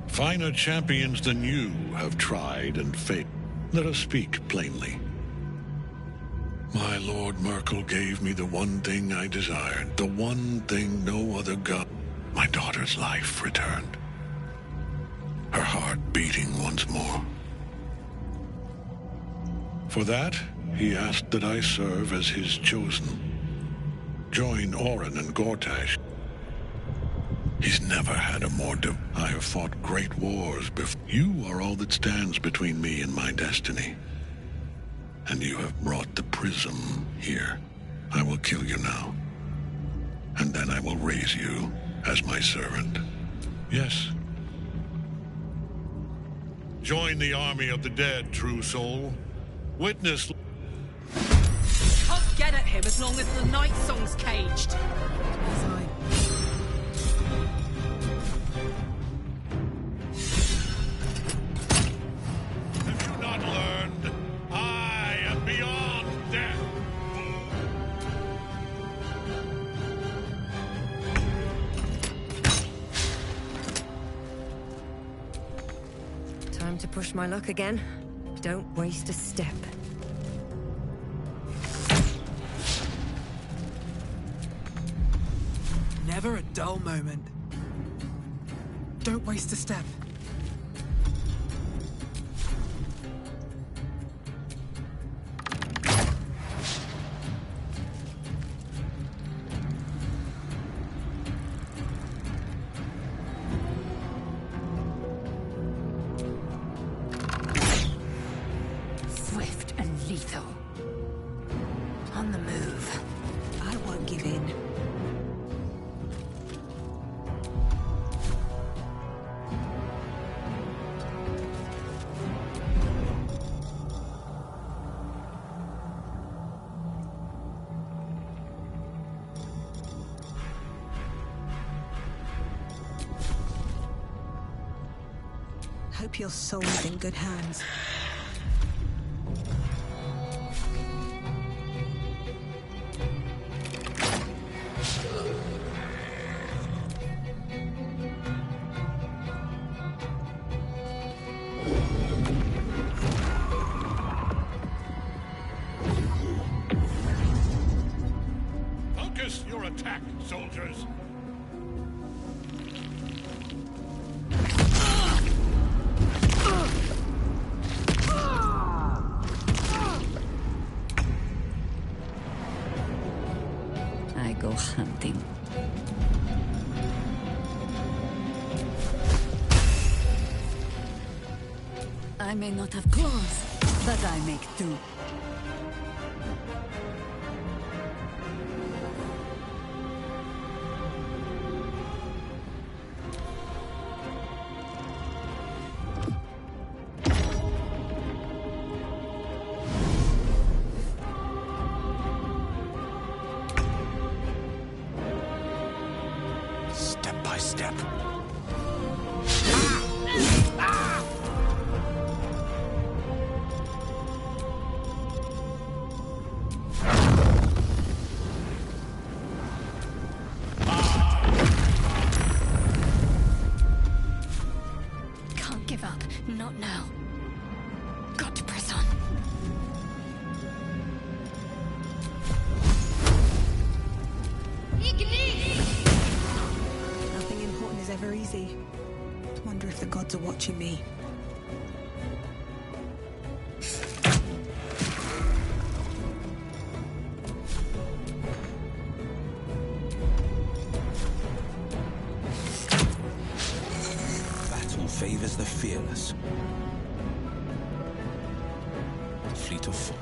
Finer champions than you have tried and failed. Let us speak plainly. My Lord Merkel gave me the one thing I desired, the one thing no other god. My daughter's life returned. Her heart beating once more. For that, he asked that I serve as his chosen. Join Orin and Gortash. He's never had a more I have fought great wars before. You are all that stands between me and my destiny. And you have brought the prism here. I will kill you now. And then I will raise you as my servant. Yes. Join the army of the dead, true soul. Witness... Can't get at him as long as the night song's caged. To push my luck again. Don't waste a step. Never a dull moment. Don't waste a step. Hope your soul's in good hands. Focus your attack, soldiers! Hunting. I may not have claws, but I make do. Step. Can't give up. Not now. Got to press on. Nothing important is ever easy. Wonder if the gods are watching me. Battle favors the fearless. Fleet of foot.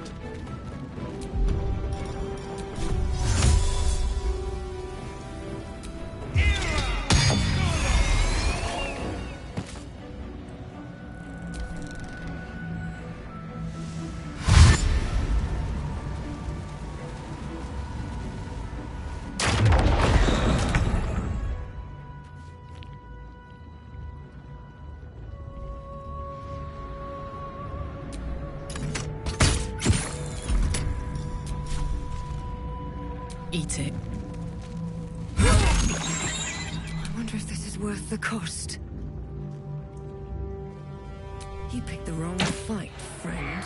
isn't it? I wonder if this is worth the cost. You picked the wrong fight, friend.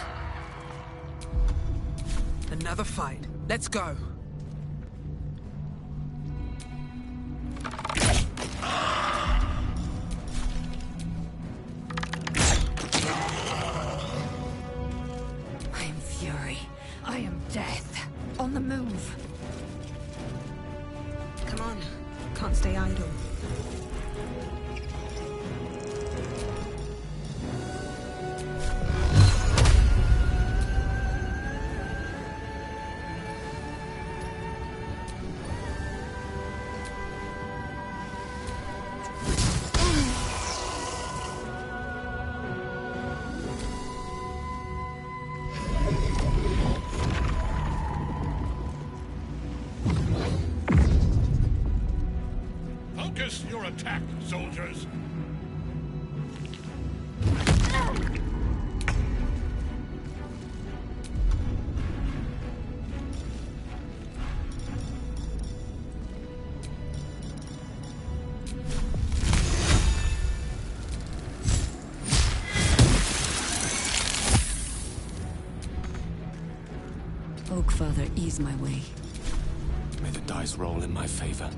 Another fight. Let's go. I am fury. I am death. On the move. Come on. Can't stay idle. Focus your attack, soldiers! Oakfather, ease my way. May the dice roll in my favor.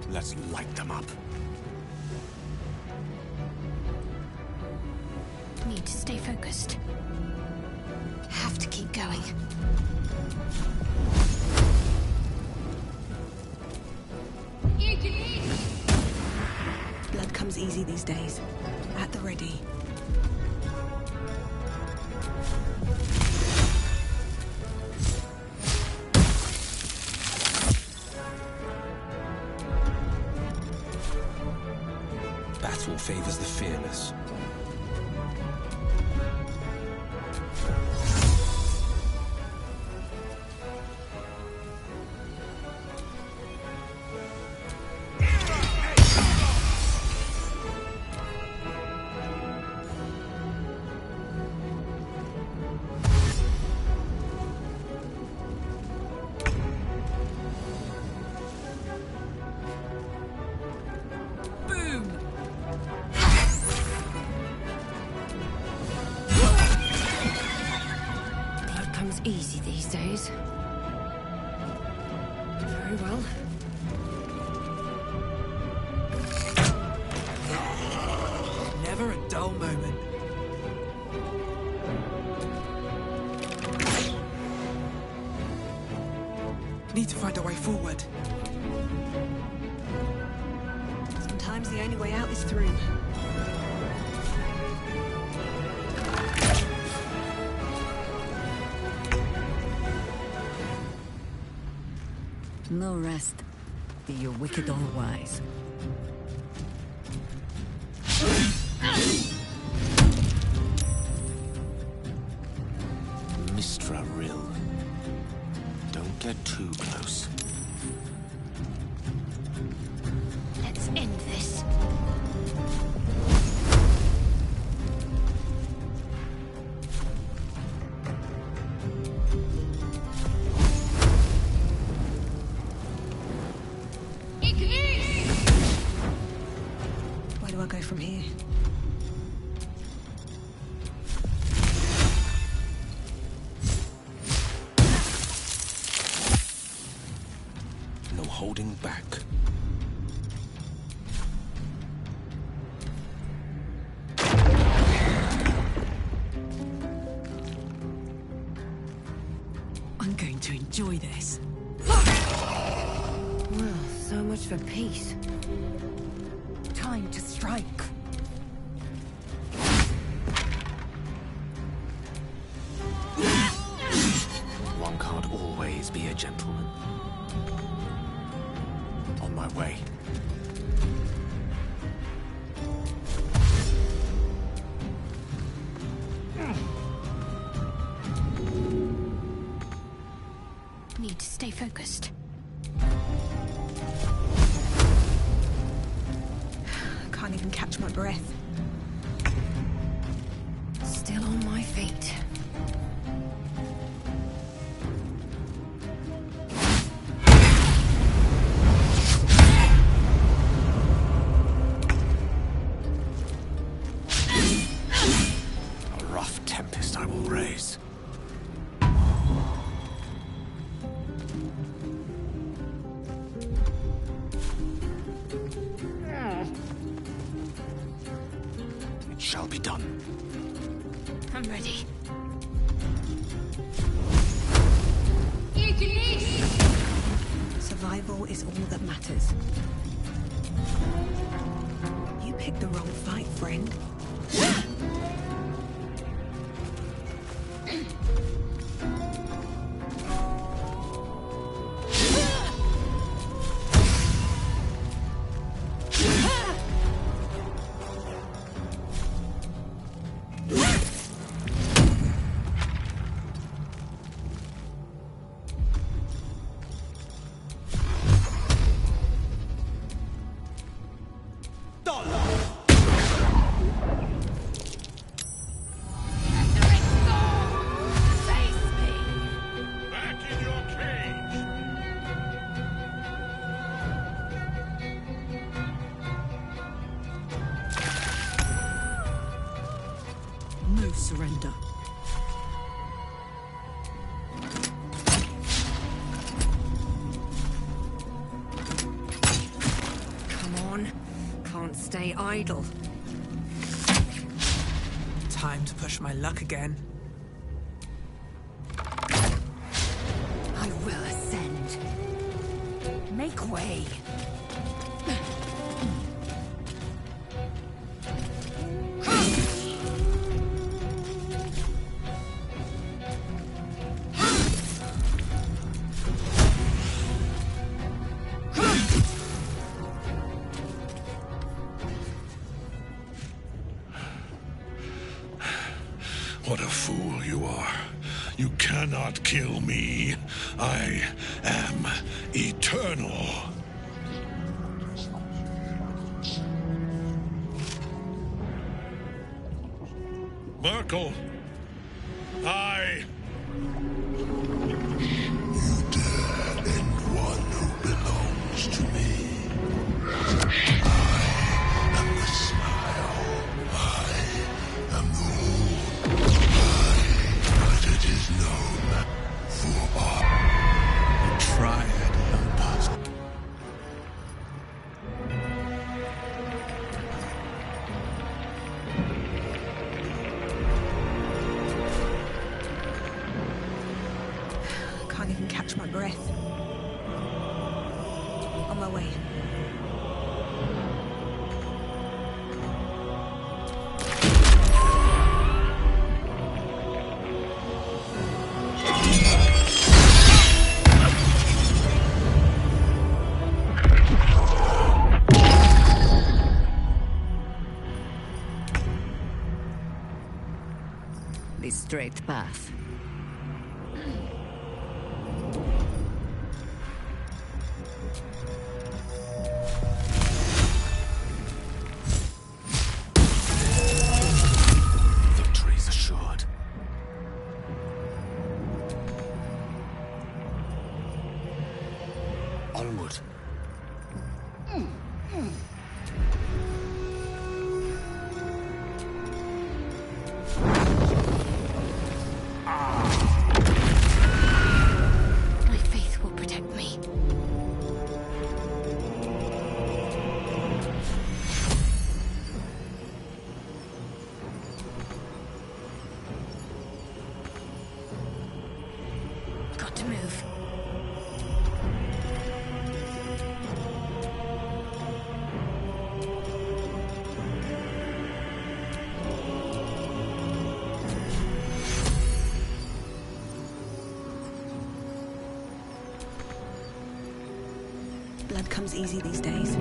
Let's light them up. Need to stay focused. Have to keep going. Blood comes easy these days. At the ready. Battle favors the fearless. Easy these days. Very well. Never a dull moment. Need to find a way forward. Sometimes the only way out is through. No rest. Be you wicked or wise. Mistra Rill. Don't get too close. Let's end this. Where do I go from here? No holding back. I'm going to enjoy this. Well, so much for peace. Time to strike. One can't always be a gentleman. On my way. Need to stay focused. Can't even catch my breath. Still on my feet. be done. I'm ready. Survival is all that matters. You picked the wrong fight, friend. No surrender. Come on. Can't stay idle. Time to push my luck again. I will ascend. Make way. What a fool you are. You cannot kill me. I am eternal. Merkel, I... You dare end one who belongs to me. I am the smile. I am the wound. But it is known for all. The Triad help us. Can't even catch my breath. On my way. The straight path. Victory's assured. Onward. My faith will protect me. Got to move. Blood comes easy these days.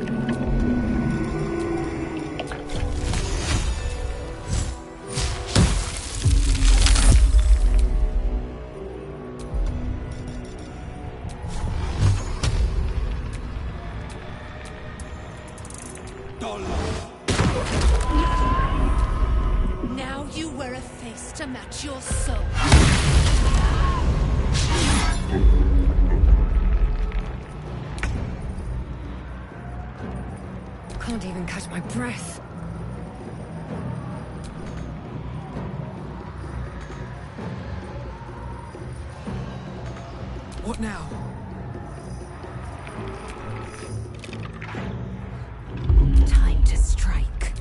Now you wear a face to match your soul. Can't even catch my breath. What now? Time to strike.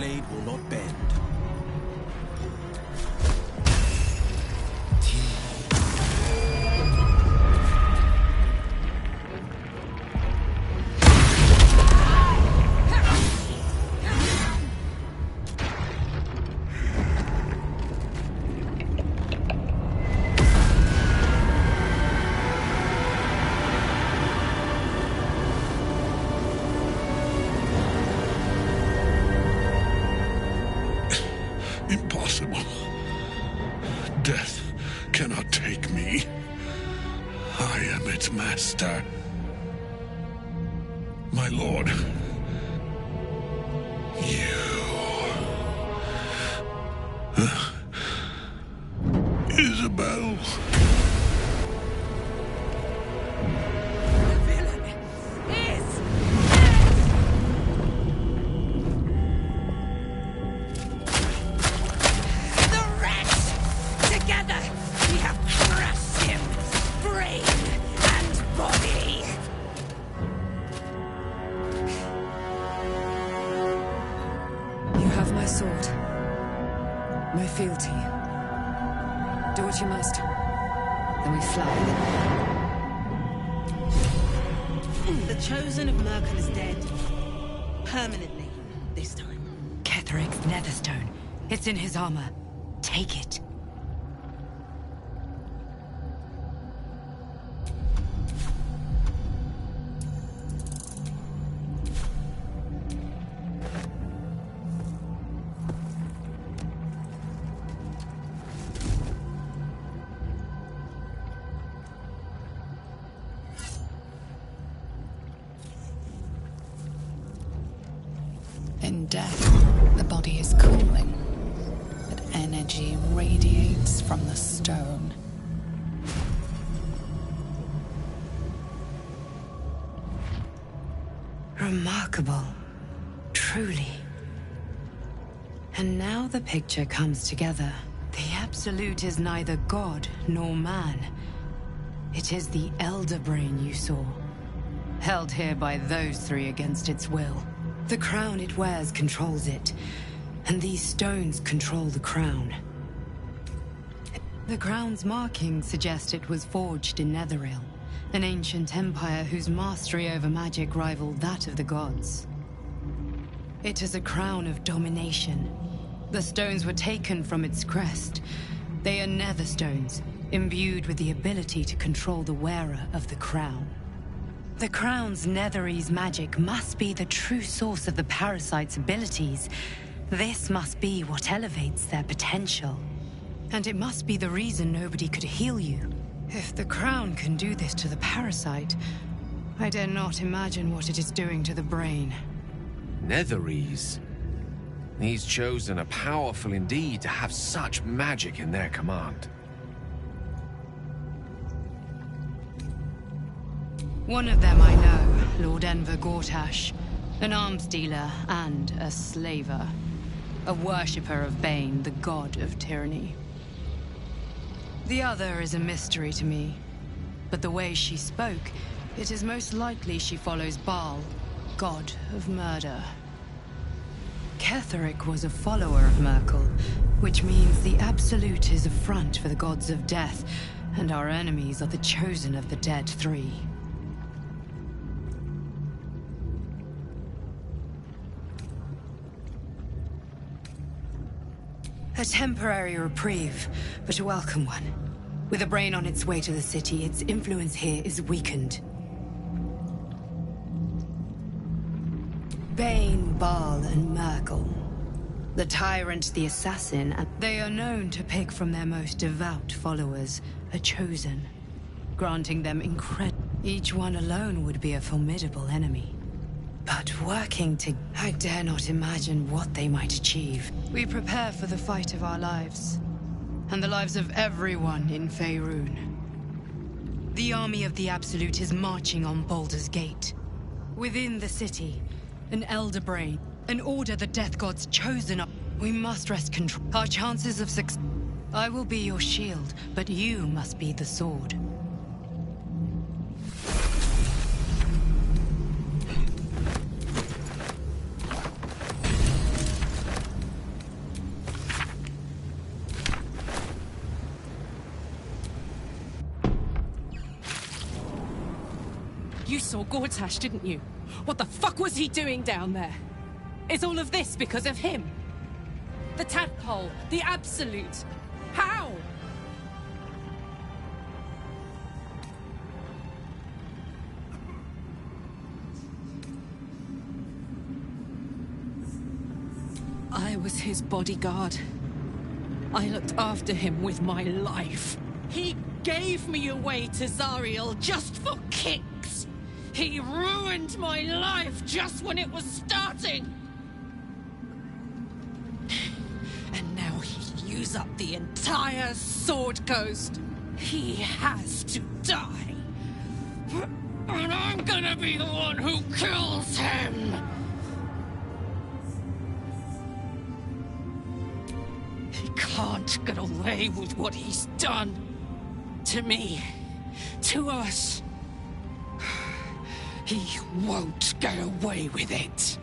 blade will not bend. Impossible. Death cannot take me. I am its master. My lord. You. Isabel. My sword. My fealty. Do what you must. Then we fly. The Chosen of Merkel is dead. Permanently, this time. Ketheric's Netherstone. It's in his armor. Take it. In death, the body is cooling, but energy radiates from the stone. Remarkable. Truly. And now the picture comes together. The Absolute is neither god nor man. It is the Elder Brain you saw, held here by those three against its will. The crown it wears controls it, and these stones control the crown. The crown's markings suggest it was forged in Netheril, an ancient empire whose mastery over magic rivaled that of the gods. It is a crown of domination. The stones were taken from its crest. They are nether stones, imbued with the ability to control the wearer of the crown. The crown's Netherese magic must be the true source of the parasite's abilities. This must be what elevates their potential. And it must be the reason nobody could heal you. If the crown can do this to the parasite, I dare not imagine what it is doing to the brain. Netherese? These Chosen are powerful indeed to have such magic in their command. One of them I know, Lord Enver Gortash, an arms dealer and a slaver. A worshipper of Bane, the god of tyranny. The other is a mystery to me, but the way she spoke, it is most likely she follows Baal, god of murder. Ketheric was a follower of Merkel, which means the Absolute is a front for the gods of death, and our enemies are the Chosen of the Dead Three. A temporary reprieve, but a welcome one. With a brain on its way to the city, its influence here is weakened. Bane, Baal, and Merkel. The tyrant, the assassin, and they are known to pick from their most devout followers, a Chosen, granting them each one alone would be a formidable enemy. But working together, I dare not imagine what they might achieve. We prepare for the fight of our lives, and the lives of everyone in Faerun. The army of the Absolute is marching on Baldur's Gate. Within the city, an Elder Brain, an order the Death Gods chosen up. We must wrest control. Our chances of success. I will be your shield, but you must be the sword. saw Gortash, didn't you? What the fuck was he doing down there? Is all of this because of him? The tadpole, the Absolute. How? I was his bodyguard. I looked after him with my life. He gave me away to Zariel just for kicks. He ruined my life just when it was starting. And now he'll use up the entire Sword Coast. He has to die. And I'm gonna be the one who kills him. He can't get away with what he's done. To me. To us. He won't get away with it.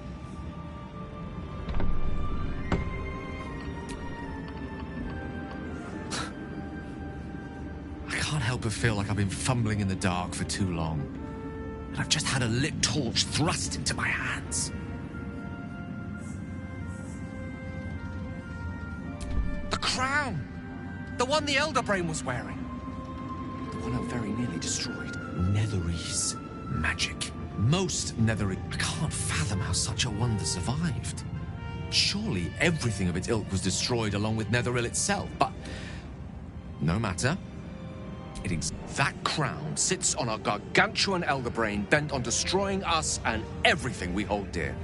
I can't help but feel like I've been fumbling in the dark for too long. And I've just had a lit torch thrust into my hands. The crown! The one the Elder Brain was wearing. The one I very nearly destroyed. Netherese magic. Most Netherese. I can't fathom how such a wonder survived. Surely everything of its ilk was destroyed along with Netheril itself, but no matter. That crown sits on a gargantuan Elder Brain bent on destroying us and everything we hold dear.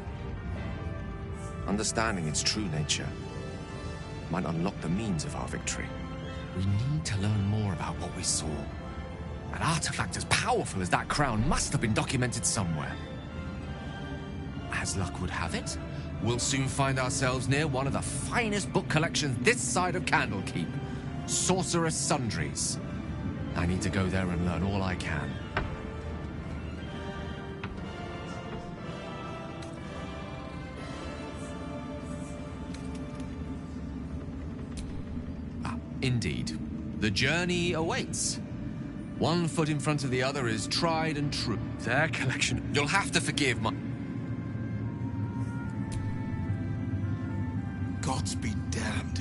Understanding its true nature might unlock the means of our victory. We need to learn more about what we saw. An artifact as powerful as that crown must have been documented somewhere. As luck would have it, we'll soon find ourselves near one of the finest book collections this side of Candlekeep. Sorcerous Sundries. I need to go there and learn all I can. Indeed. The journey awaits. One foot in front of the other is tried and true. Their collection... You'll have to forgive my... Gods be damned.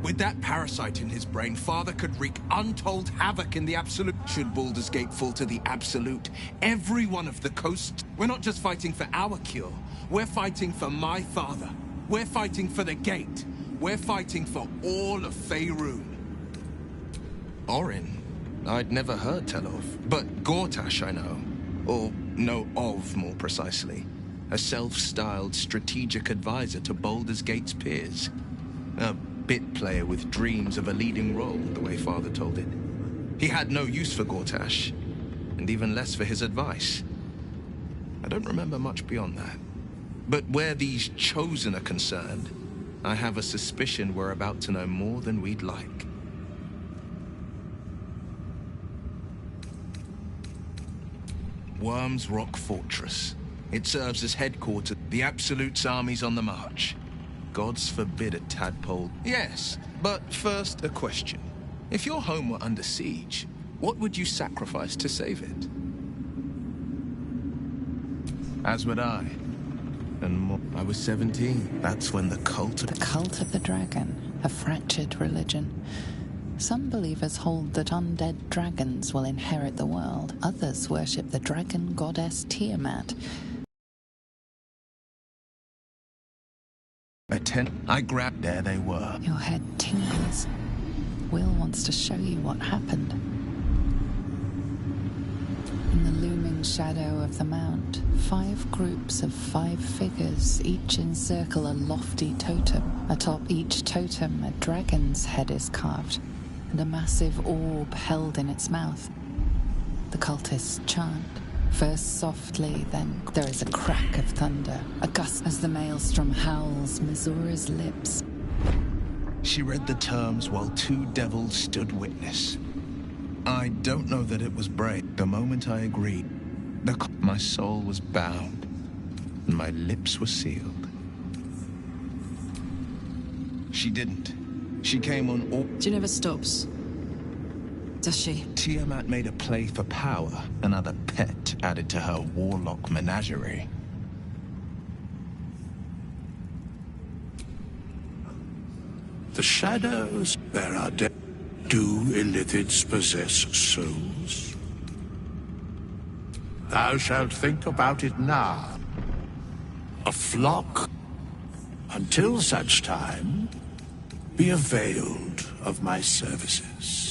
With that parasite in his brain, Father could wreak untold havoc in the Absolute. Should Baldur's Gate fall to the Absolute, every one of the coasts... We're not just fighting for our cure. We're fighting for my father. We're fighting for the Gate. We're fighting for all of Faerun. Orin? I'd never heard tell of. But Gortash I know. Or know of, more precisely. A self-styled strategic advisor to Baldur's Gate's peers. A bit player with dreams of a leading role, the way Father told it. He had no use for Gortash, and even less for his advice. I don't remember much beyond that. But where these Chosen are concerned, I have a suspicion we're about to know more than we'd like. Worm's Rock Fortress. It serves as headquarters. The Absolute's army's on the march. Gods forbid a tadpole. Yes, but first a question. If your home were under siege, what would you sacrifice to save it? As would I. And more. I was 17. That's when the cult of the dragon, a fractured religion. Some believers hold that undead dragons will inherit the world. Others worship the dragon goddess Tiamat. I grabbed. There they were. Your head tingles. Will wants to show you what happened. In the looming shadow of the mount, 5 groups of 5 figures each encircle a lofty totem. Atop each totem, a dragon's head is carved, and a massive orb held in its mouth. The cultists chant, first softly, then there is a crack of thunder, a gust as the maelstrom howls Missoura's lips. She read the terms while 2 devils stood witness. I don't know that it was brave. The moment I agreed, my soul was bound, and my lips were sealed. She didn't. She came on all... She never stops. Does she? Tiamat made a play for power, another pet added to her warlock menagerie. The shadows there are dead. Do illithids possess souls? Thou shalt think about it now. A flock, until such time, be availed of my services.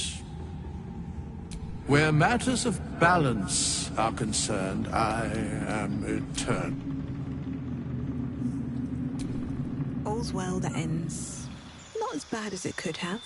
Where matters of balance are concerned, I am eternal. All's well that ends. Not as bad as it could have.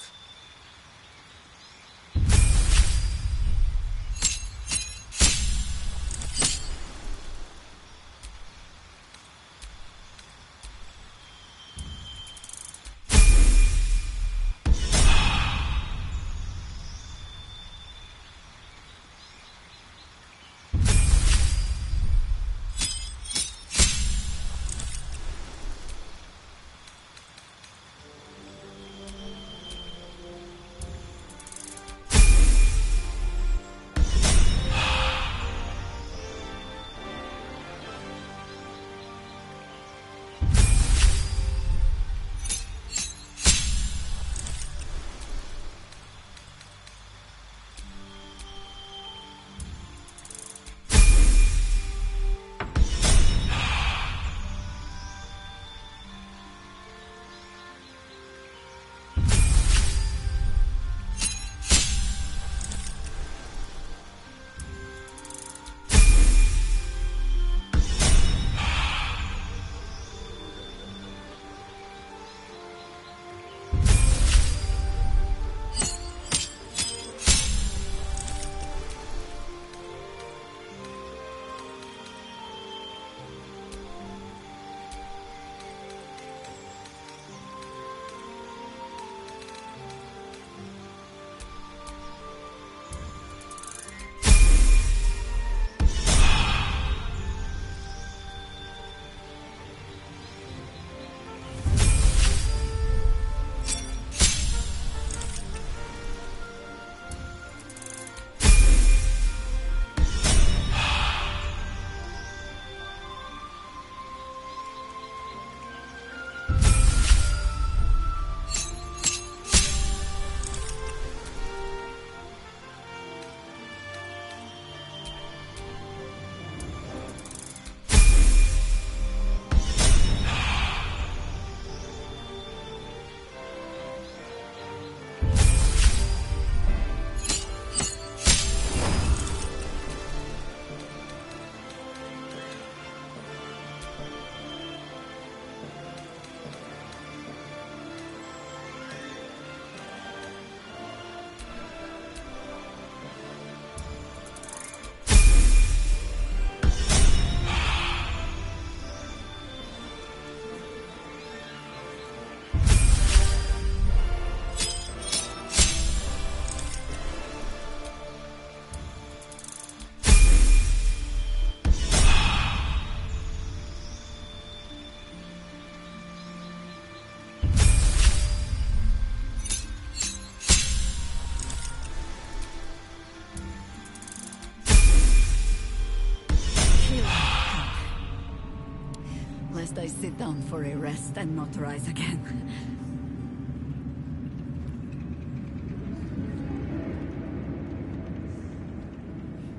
Lest I sit down for a rest and not rise again.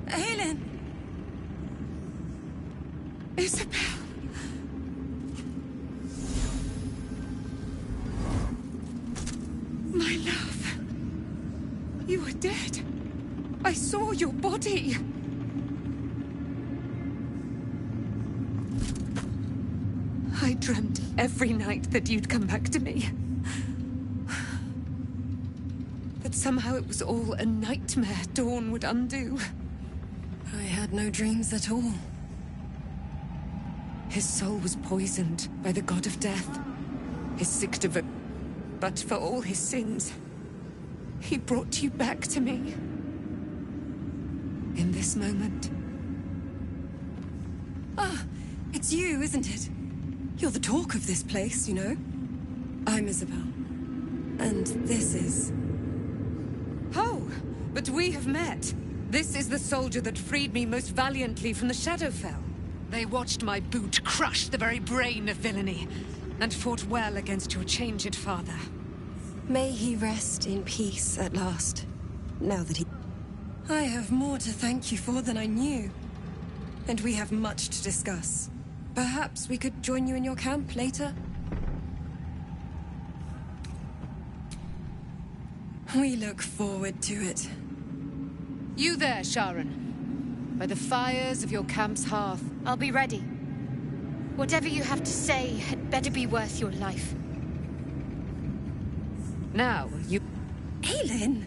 Helen! Isabel! My love! You were dead. I saw your body. I dreamt every night that you'd come back to me. That somehow it was all a nightmare Dawn would undo. I had no dreams at all. His soul was poisoned by the god of death. His sick devotion. But for all his sins, he brought you back to me. In this moment. Ah, it's you, isn't it? You're the talk of this place, you know. I'm Isabel. And this is... Oh, But we have met. This is the soldier that freed me most valiantly from the Shadowfell. They watched my boot crush the very brain of villainy, and fought well against your changed father. May he rest in peace at last, now that he... I have more to thank you for than I knew. And we have much to discuss. Perhaps we could join you in your camp later? We look forward to it. You there, Sharon. By the fires of your camp's hearth. I'll be ready. Whatever you have to say had better be worth your life. Now, you... Aelin!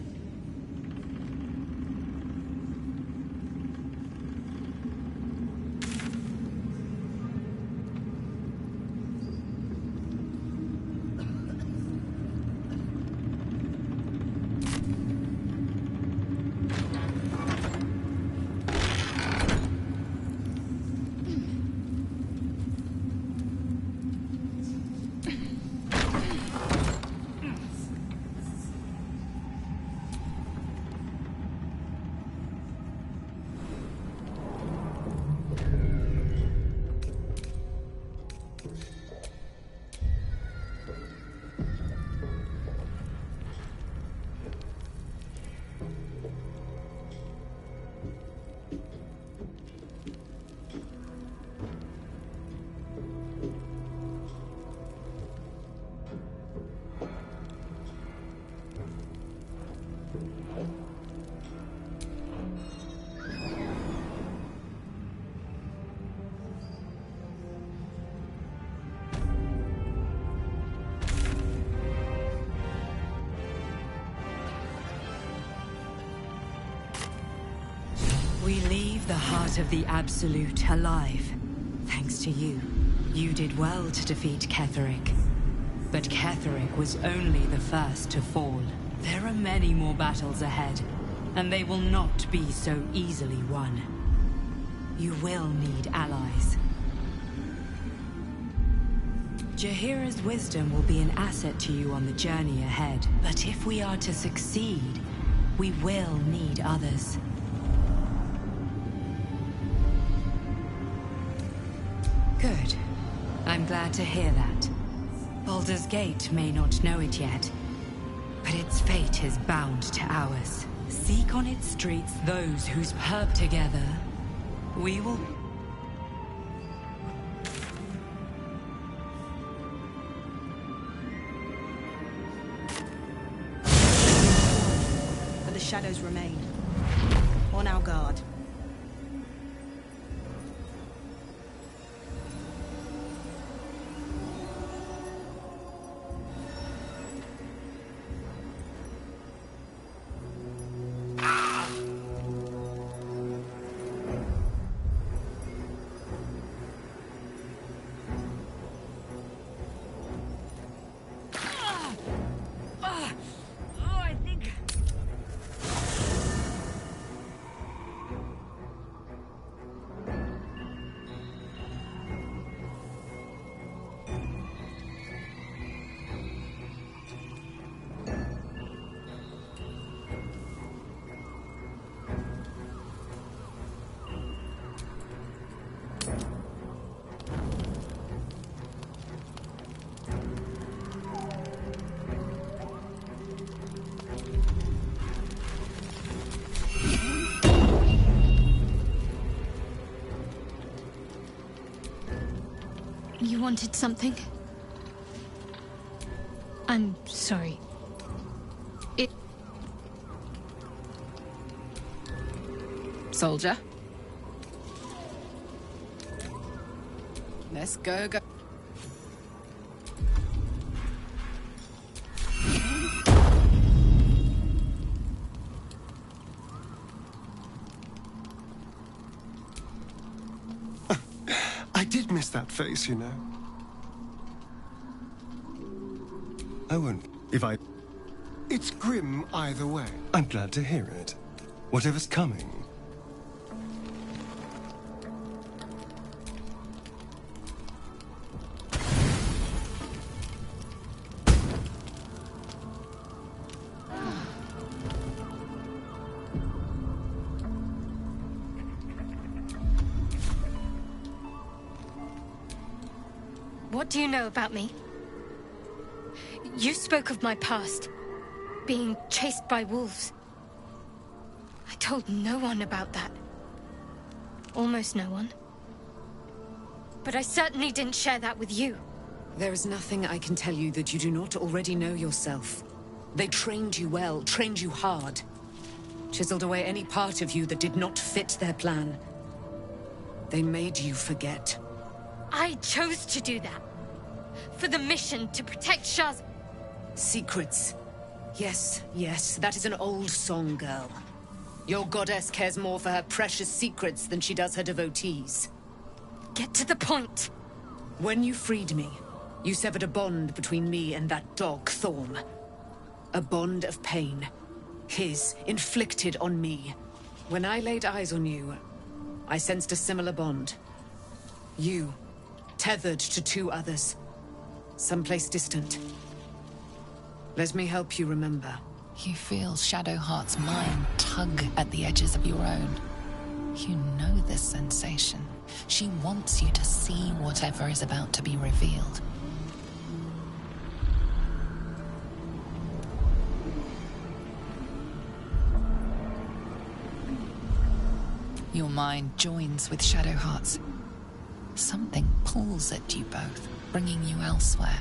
We leave the heart of the Absolute alive. Thanks to you. You did well to defeat Ketheric. But Ketheric was only the first to fall. There are many more battles ahead, and they will not be so easily won. You will need allies. Jaheira's wisdom will be an asset to you on the journey ahead. But if we are to succeed, we will need others. Good. I'm glad to hear that. Baldur's Gate may not know it yet, but its fate is bound to ours. Seek on its streets those whose perp together we will... But the shadows remain. On our guard. You wanted something? I'm sorry. Soldier. Let's go. I did miss that face, you know. I won't. It's grim either way. I'm glad to hear it. Whatever's coming. What do you know about me? You spoke of my past, being chased by wolves. I told no one about that. Almost no one. But I certainly didn't share that with you. There is nothing I can tell you that you do not already know yourself. They trained you well, trained you hard. Chiseled away any part of you that did not fit their plan. They made you forget. I chose to do that. For the mission to protect Shah's... Secrets. Yes, yes, that is an old song, girl. Your goddess cares more for her precious secrets than she does her devotees. Get to the point. When you freed me, you severed a bond between me and that dog, Thorm. A bond of pain. His, inflicted on me. When I laid eyes on you, I sensed a similar bond. You, tethered to two others. Someplace distant. Let me help you remember. You feel Shadowheart's mind tug at the edges of your own. You know this sensation. She wants you to see whatever is about to be revealed. Your mind joins with Shadowheart's. Something pulls at you both, bringing you elsewhere.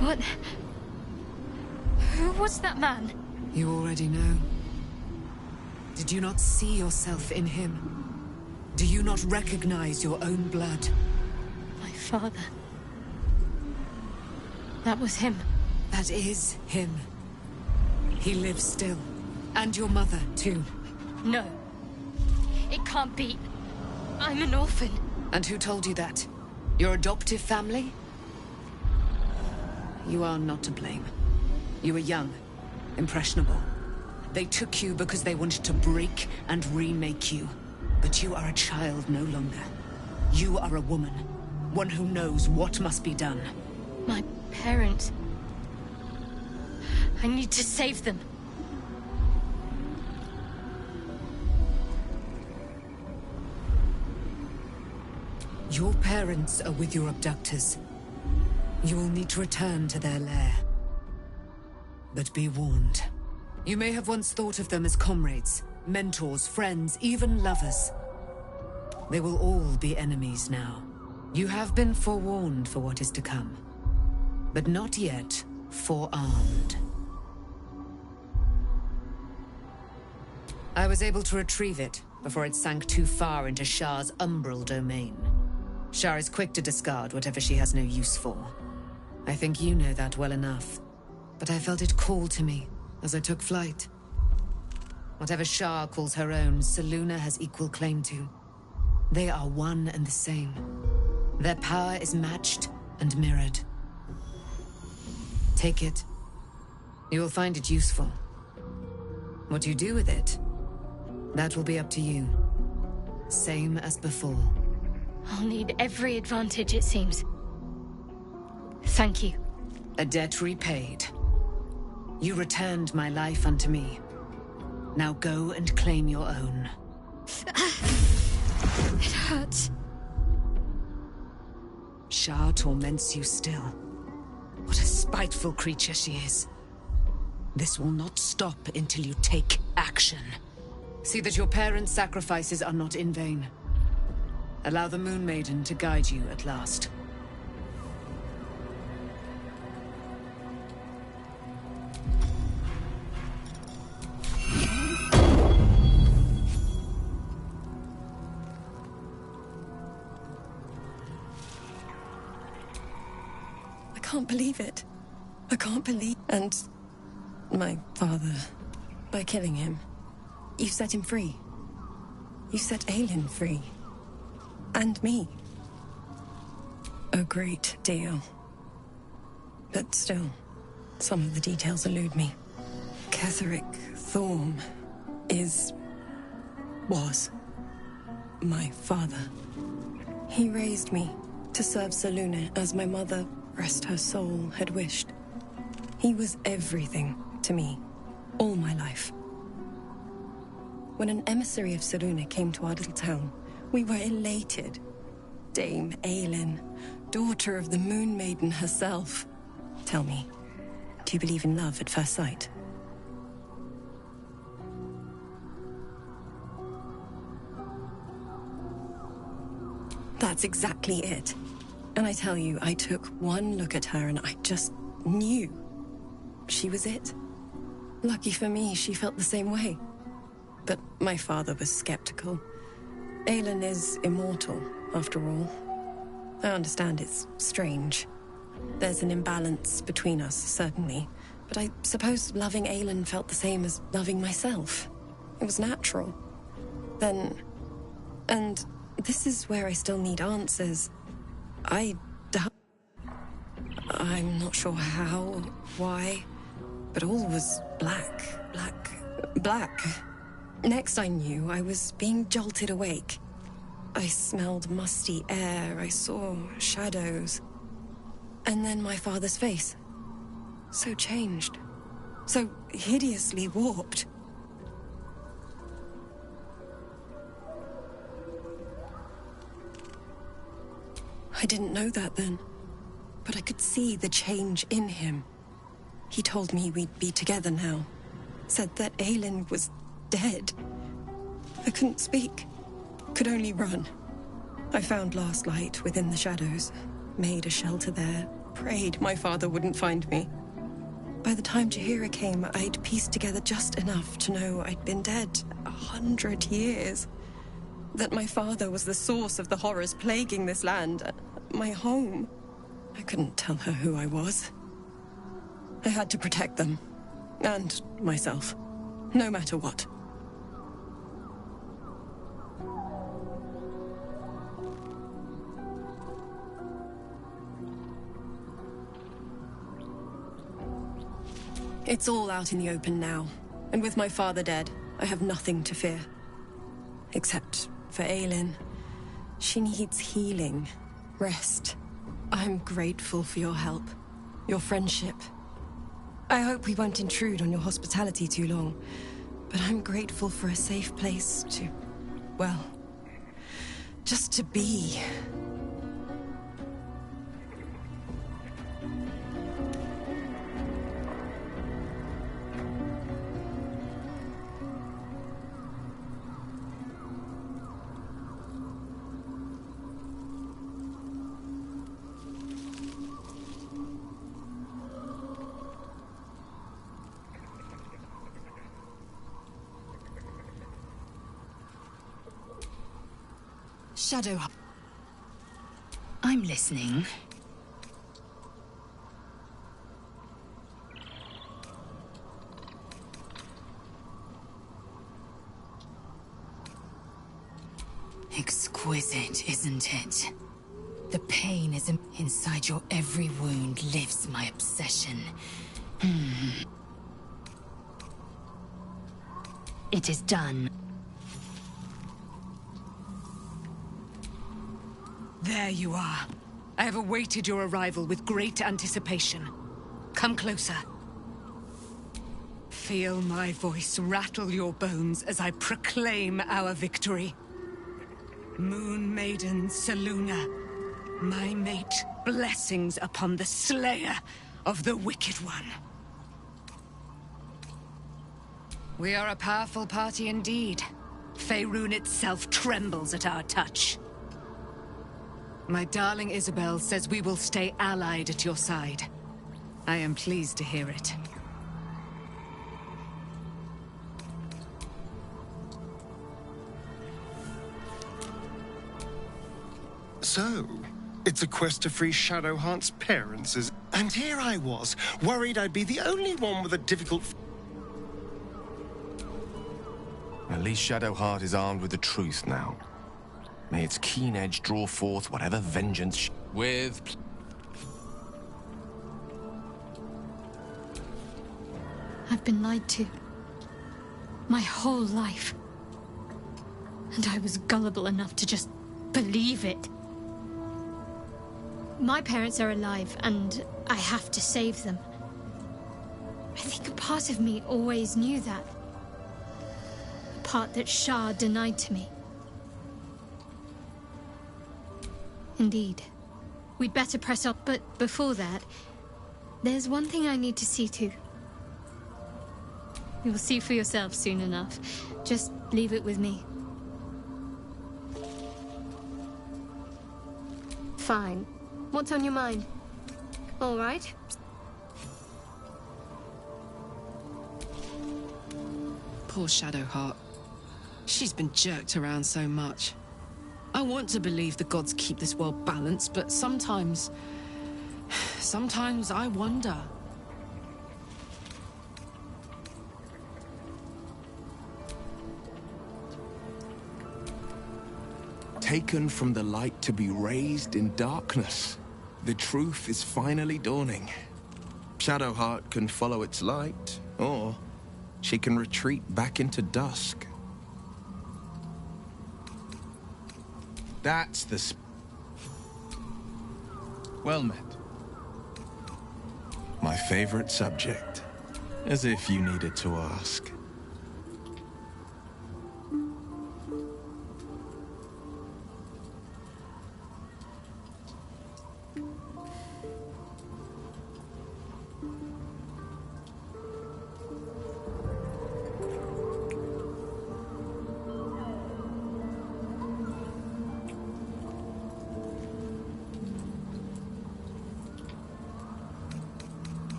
What? Who was that man? You already know. Did you not see yourself in him? Do you not recognize your own blood? My father. That was him. That is him. He lives still. And your mother, too. No. It can't be. I'm an orphan. And who told you that? Your adoptive family? You are not to blame. You were young, impressionable. They took you because they wanted to break and remake you. But you are a child no longer. You are a woman. One who knows what must be done. My parents. I need to save them. Your parents are with your abductors. You will need to return to their lair. But be warned. You may have once thought of them as comrades, mentors, friends, even lovers. They will all be enemies now. You have been forewarned for what is to come, but not yet forearmed. I was able to retrieve it before it sank too far into Shah's umbral domain. Shah is quick to discard whatever she has no use for. I think you know that well enough. But I felt it call to me as I took flight. Whatever Shah calls her own, Selûne has equal claim to. They are one and the same. Their power is matched and mirrored. Take it. You will find it useful. What you do with it, that will be up to you. Same as before. I'll need every advantage, it seems. Thank you. A debt repaid. You returned my life unto me. Now go and claim your own. It hurts. Shah torments you still. What a spiteful creature she is. This will not stop until you take action. See that your parents' sacrifices are not in vain. Allow the Moon Maiden to guide you at last. can't believe it. I can't believe... And my father, by killing him, you set him free. You set Aelin free. And me. A great deal. But still, some of the details elude me. Ketheric Thorm was my father. He raised me to serve Selûne as my mother, rest her soul, had wished. He was everything to me, all my life. When an emissary of Selûne came to our little town, we were elated. Dame Aelin, daughter of the Moon Maiden herself. Tell me, do you believe in love at first sight? That's exactly it. And I tell you, I took one look at her and I just knew she was it. Lucky for me, she felt the same way. But my father was skeptical. Aelin is immortal, after all. I understand it's strange. There's an imbalance between us, certainly. But I suppose loving Aelin felt the same as loving myself. It was natural. Then... And this is where I still need answers. I'm not sure how, why, but all was black. Next I knew, I was being jolted awake. I smelled musty air, I saw shadows. And then my father's face. So changed. So hideously warped. I didn't know that then, but I could see the change in him. He told me we'd be together now. Said that Aelin was dead. I couldn't speak. Could only run. I found last light within the shadows. Made a shelter there. Prayed my father wouldn't find me. By the time Jaheira came, I'd pieced together just enough to know I'd been dead 100 years. That my father was the source of the horrors plaguing this land. My home. I couldn't tell her who I was. I had to protect them. And myself. No matter what. It's all out in the open now. And with my father dead, I have nothing to fear. Except for Aelin. She needs healing. Rest. I'm grateful for your help. Your friendship. I hope we won't intrude on your hospitality too long. But I'm grateful for a safe place to... well... just to be. Shadow... I'm listening. Exquisite, isn't it? The pain is inside your every wound lives my obsession. It is done. There you are. I have awaited your arrival with great anticipation. Come closer. Feel my voice rattle your bones as I proclaim our victory. Moon Maiden Selûne, my mate, blessings upon the slayer of the Wicked One. We are a powerful party indeed. Faerun itself trembles at our touch. My darling Isabel says we will stay allied at your side. I am pleased to hear it. So, It's a quest to free Shadowheart's parents, and here I was, worried I'd be the only one with a difficult... At least Shadowheart is armed with the truth now. May its keen edge draw forth whatever vengeance with... I've been lied to. My whole life. And I was gullible enough to just believe it. My parents are alive, and I have to save them. I think a part of me always knew that. A part that Shah denied to me. Indeed. We'd better press on, but before that, there's one thing I need to see to. You'll see for yourself soon enough. Just leave it with me. Fine. What's on your mind? All right? Poor Shadowheart. She's been jerked around so much. I want to believe the gods keep this world balanced, but sometimes I wonder. Taken from the light to be raised in darkness. The truth is finally dawning. Shadowheart can follow its light, or she can retreat back into dusk. That's the well met. My favorite subject. As if you needed to ask.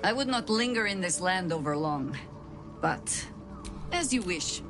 I would not linger in this land over long, but as you wish.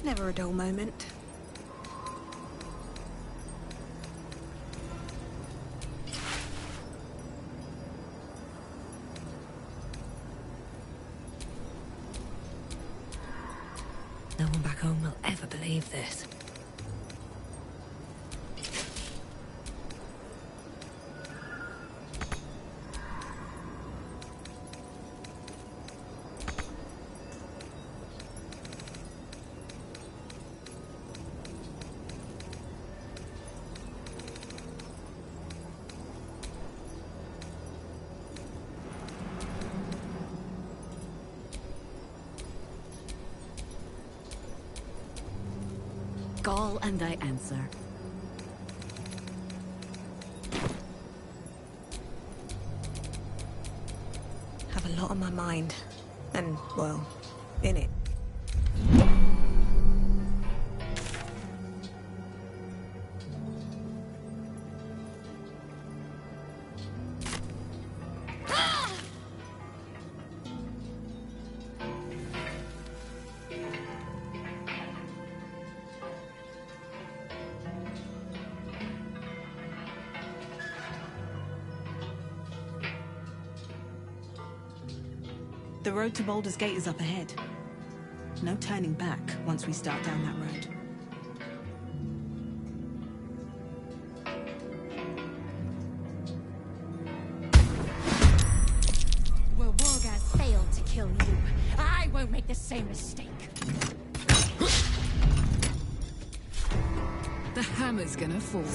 Never a dull moment. No one back home will ever believe this. Call and I answer. Have a lot on my mind. And, well, in it. The road to Baldur's Gate is up ahead. No turning back once we start down that road. Where Wargaz failed to kill you, I won't make the same mistake. The hammer's gonna fall.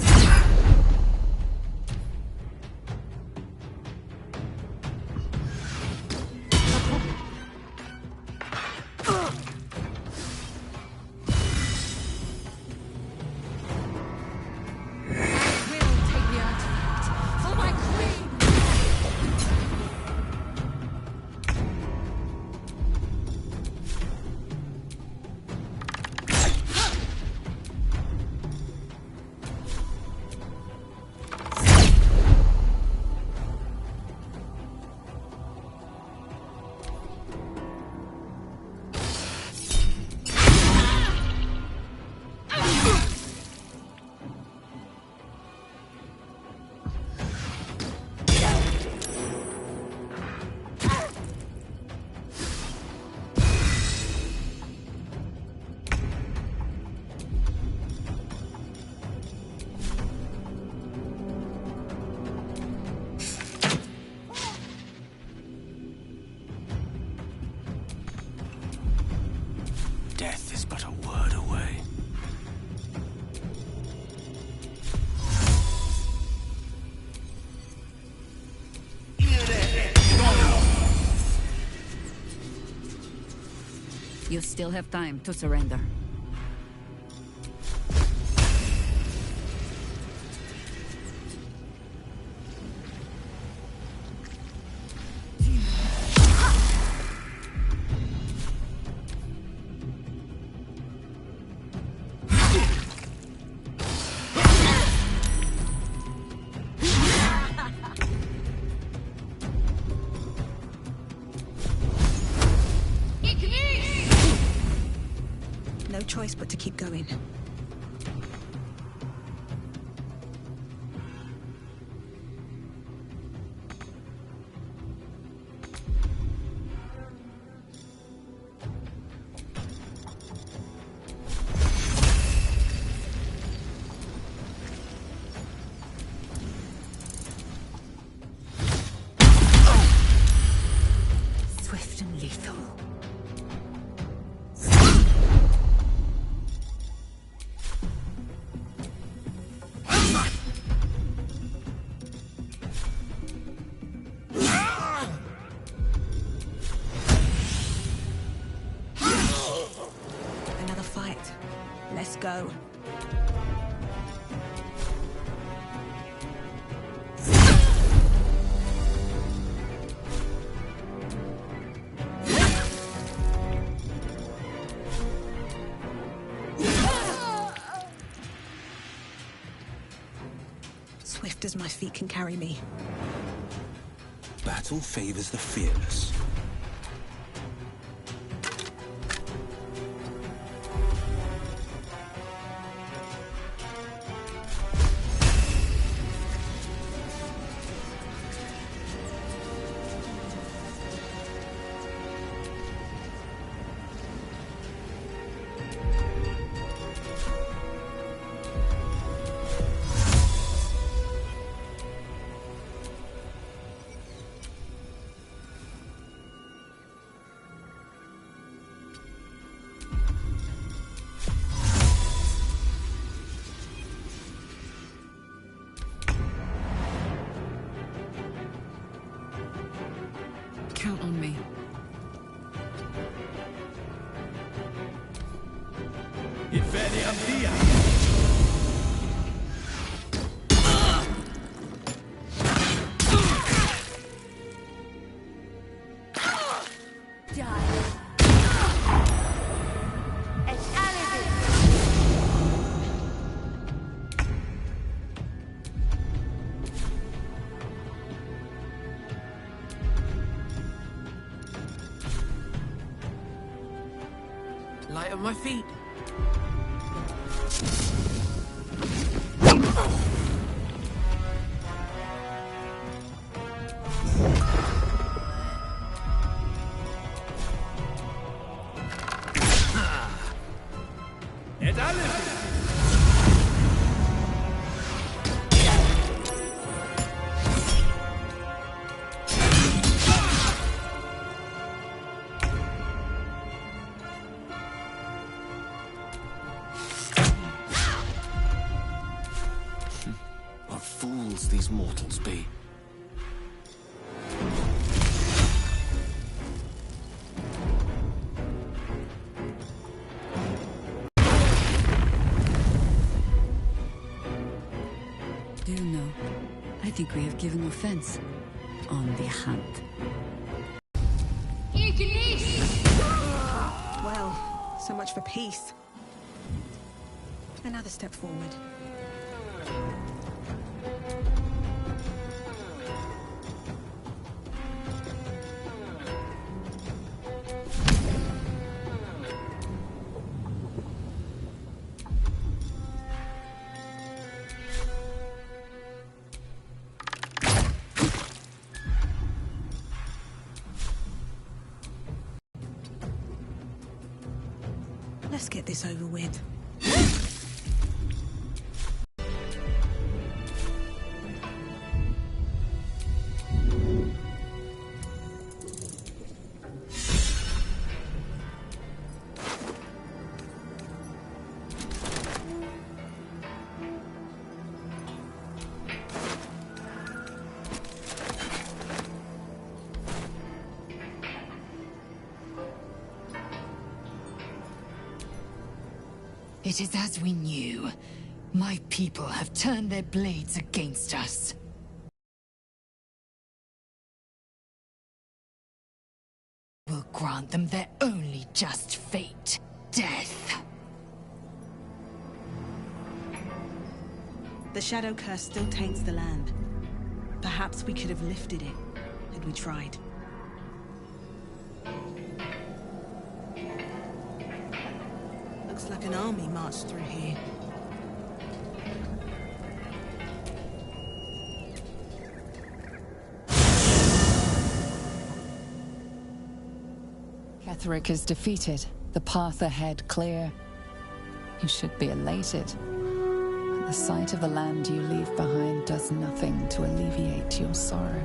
Death is but a word away. You still have time to surrender. No choice but to keep going. Swift and lethal. Another fight. Let's go. Swift as my feet can carry me. Battle favors the fearless. Count on me. Light on my feet. What fools these mortals be. Do you know, I think we have given offense on the hunt. Well, so much for peace. Another step forward. Let's get this over with. It is as we knew. My people have turned their blades against us. We'll grant them their only just fate, death. The Shadow Curse still taints the land. Perhaps we could have lifted it, had we tried. Looks like an army marched through here. Ketheric is defeated, the path ahead clear. You should be elated. But the sight of the land you leave behind does nothing to alleviate your sorrow.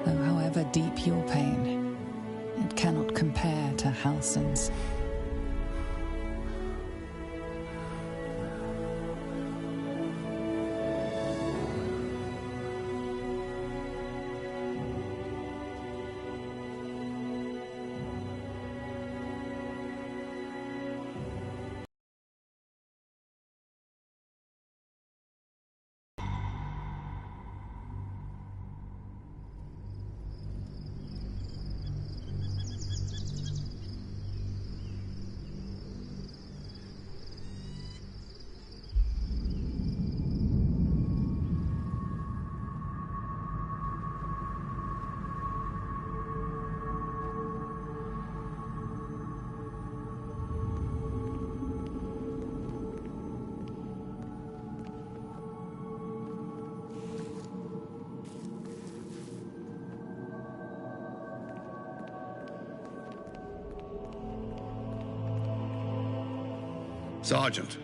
Though however deep your pain, it cannot compare to Halsin's. Sergeant,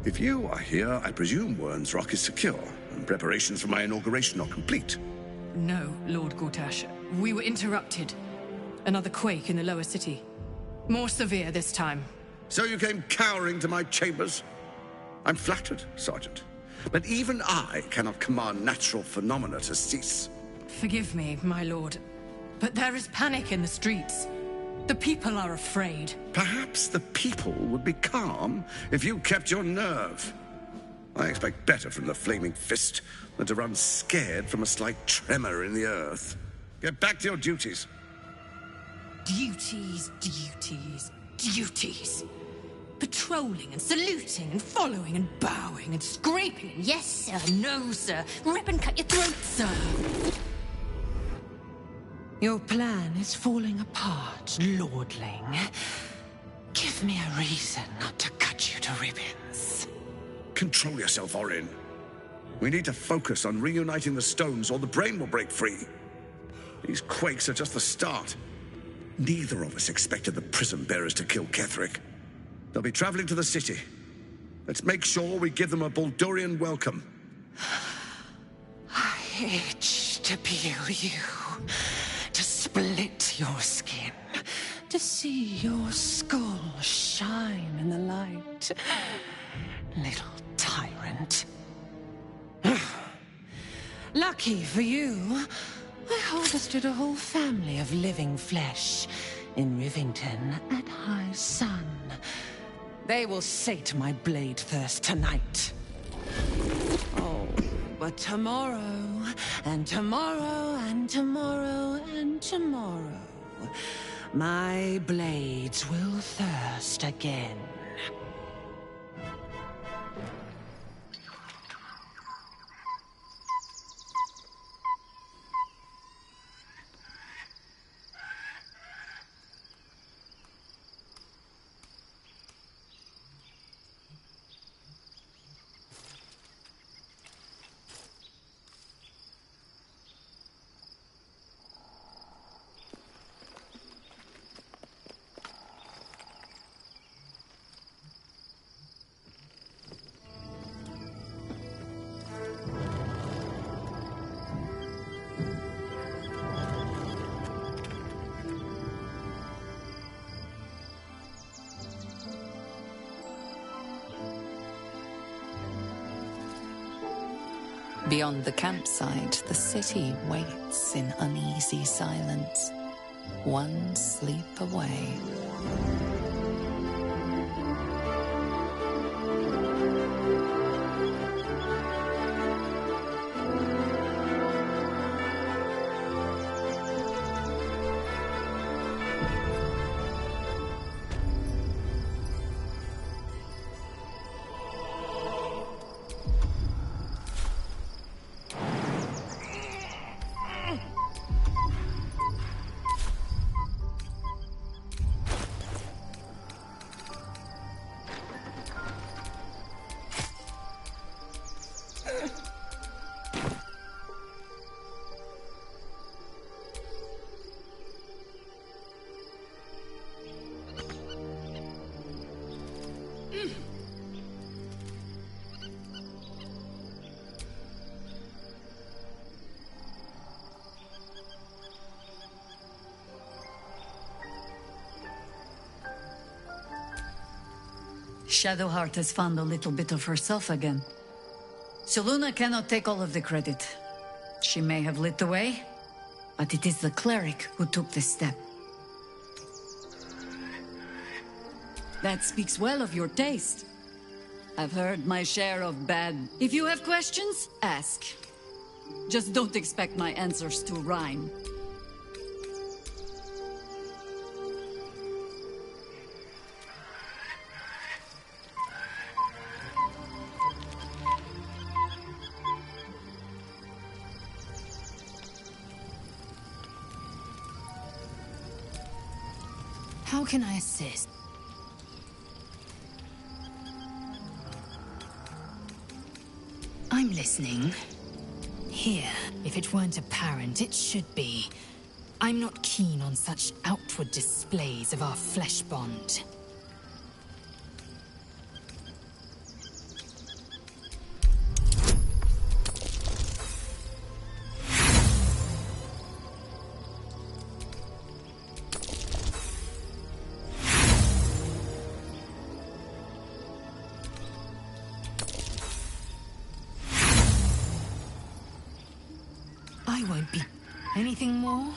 if you are here, I presume Wern's Rock is secure, and preparations for my inauguration are complete. No, Lord Gortash. We were interrupted. Another quake in the lower city. More severe this time. So you came cowering to my chambers? I'm flattered, Sergeant. But even I cannot command natural phenomena to cease. Forgive me, my lord, but there is panic in the streets. The people are afraid. Perhaps the people would be calm if you kept your nerve. I expect better from the Flaming Fist than to run scared from a slight tremor in the earth. Get back to your duties. Duties, duties, duties. Patrolling and saluting and following and bowing and scraping and yes sir, no sir, rip and cut your throat, sir. Your plan is falling apart, lordling. Give me a reason not to cut you to ribbons. Control yourself, Orin. We need to focus on reuniting the stones or the brain will break free. These quakes are just the start. Neither of us expected the prison bearers to kill Ketheric. They'll be traveling to the city. Let's make sure we give them a Baldurian welcome. I itch to peel you, to split your skin, to see your skull shine in the light. Little tyrant. Lucky for you, I harvested a whole family of living flesh in Rivington at high sun. They will sate my blade thirst tonight. Oh, but tomorrow, and tomorrow, and tomorrow, and tomorrow, my blades will thirst again. Beyond the campsite, the city waits in uneasy silence, one sleep away. Shadowheart has found a little bit of herself again. Selûne cannot take all of the credit. She may have lit the way, but it is the cleric who took this step. That speaks well of your taste. I've heard my share of bad... If you have questions, ask. Just don't expect my answers to rhyme. How can I assist? I'm listening. Here, if it weren't apparent, it should be. I'm not keen on such outward displays of our flesh bond. I won't be... Anything more?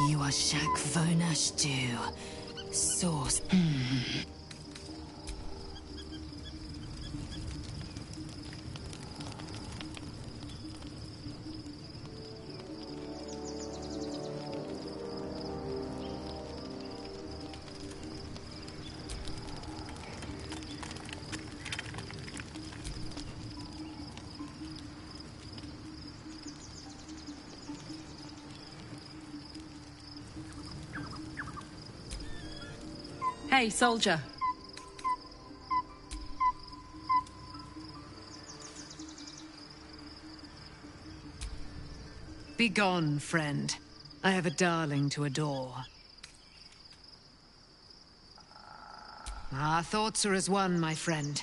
You are Shak Vonash Du. Source... Hey, soldier. Begone, friend. I have a darling to adore. Our thoughts are as one, my friend.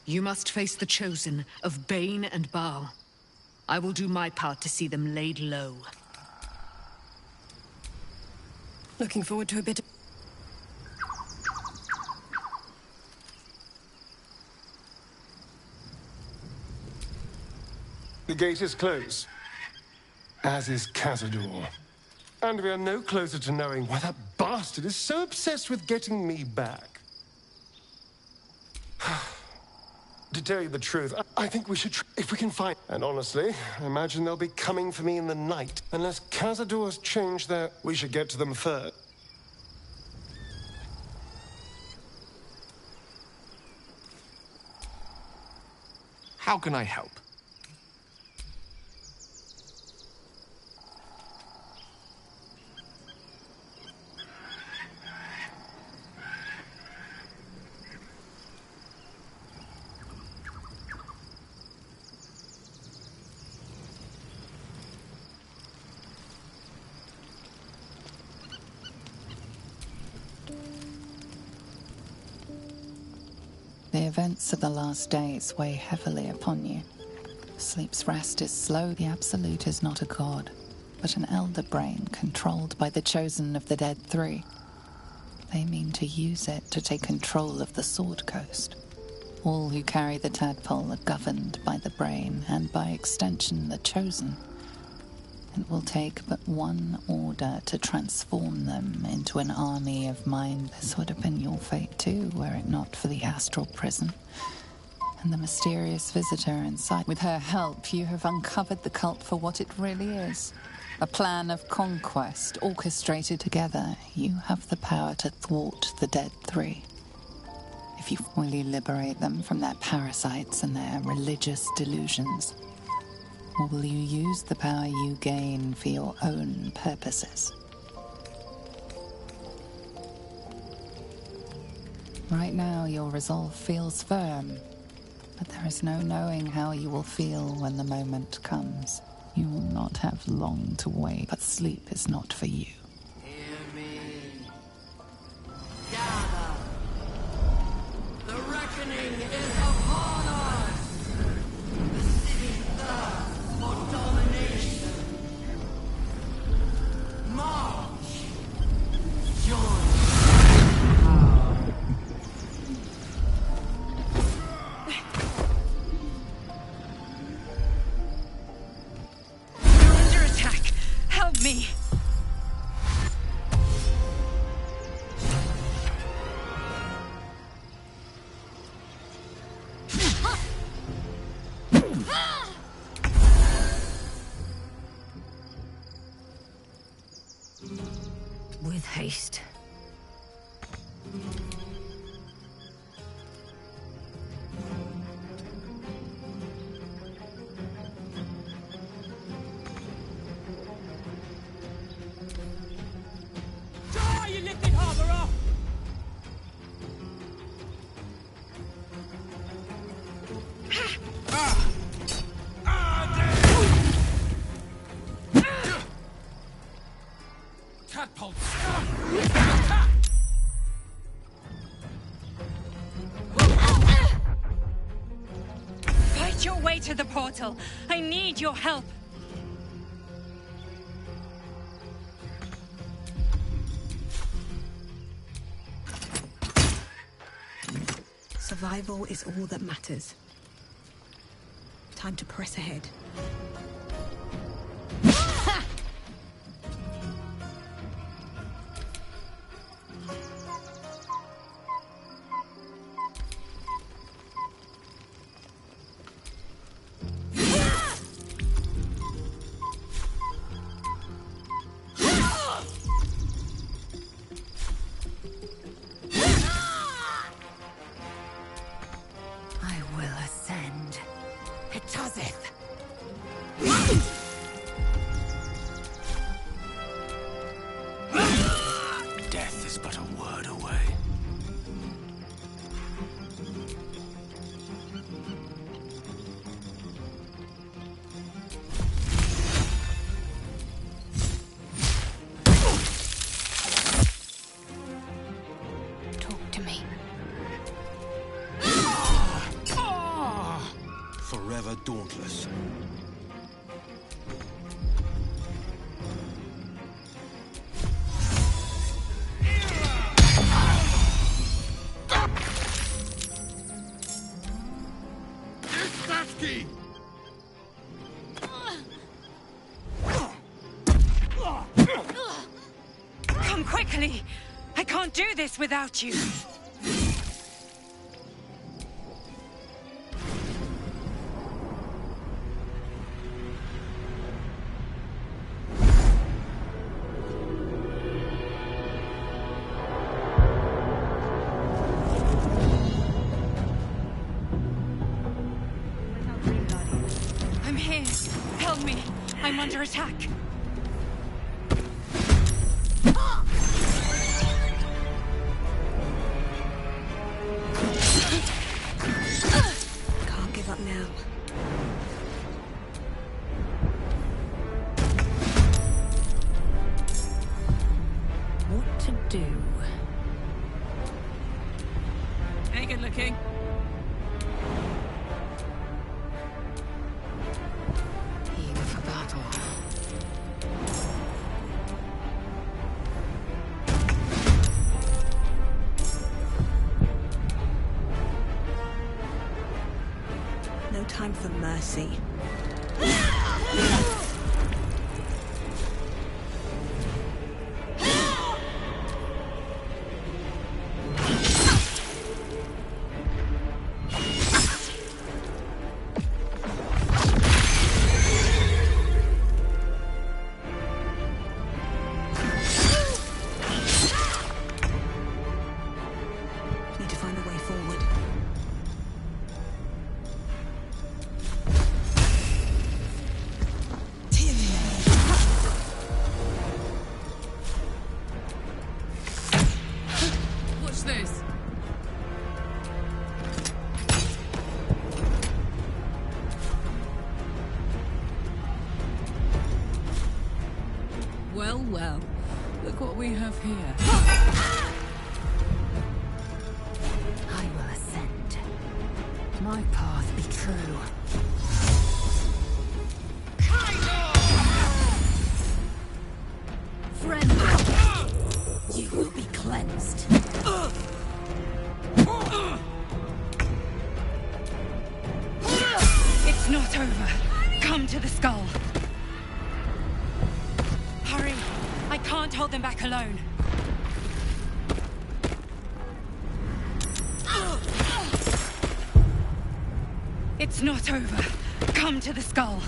You must face the Chosen of Bane and Baal. I will do my part to see them laid low. Looking forward to a bit of... The gate is closed, as is Cazador. And we are no closer to knowing why that bastard is so obsessed with getting me back. To tell you the truth, I think we should if we can find... And honestly, I imagine they'll be coming for me in the night. Unless Cazador's changed their... We should get to them first. How can I help? The events of the last days weigh heavily upon you. Sleep's rest is slow. The Absolute is not a god, but an elder brain controlled by the Chosen of the Dead Three. They mean to use it to take control of the Sword Coast. All who carry the tadpole are governed by the brain, and by extension the Chosen. It will take but one order to transform them into an army of mind. This would have been your fate too, were it not for the astral prison and the mysterious visitor inside. With her help, you have uncovered the cult for what it really is. A plan of conquest orchestrated together. You have the power to thwart the Dead Three. If you fully liberate them from their parasites and their religious delusions, or will you use the power you gain for your own purposes? Right now, your resolve feels firm, but there is no knowing how you will feel when the moment comes. You will not have long to wait, but sleep is not for you. Hear me. Gather. The reckoning is upon us. The city thirsts for domination. March. Join. You're under attack. Help me. With haste. Die, you lifted harborer! Tadpole! Fight your way to the portal. I need your help. Survival is all that matters. Time to press ahead. I will ascend. Hitazith. ever dauntless. Come quickly! I can't do this without you! I'm here. Help me. I'm under attack. Can't give up now. What to do? Hey, good looking. Eager for battle. No time for mercy. Need to find a way forward. What's this? Well, well. Look what we have here. I will ascend. My path be true. Friend, you will be cleansed. It's not over. Come to the skull. Hurry. I can't hold them back alone. It's not over. Come to the skull.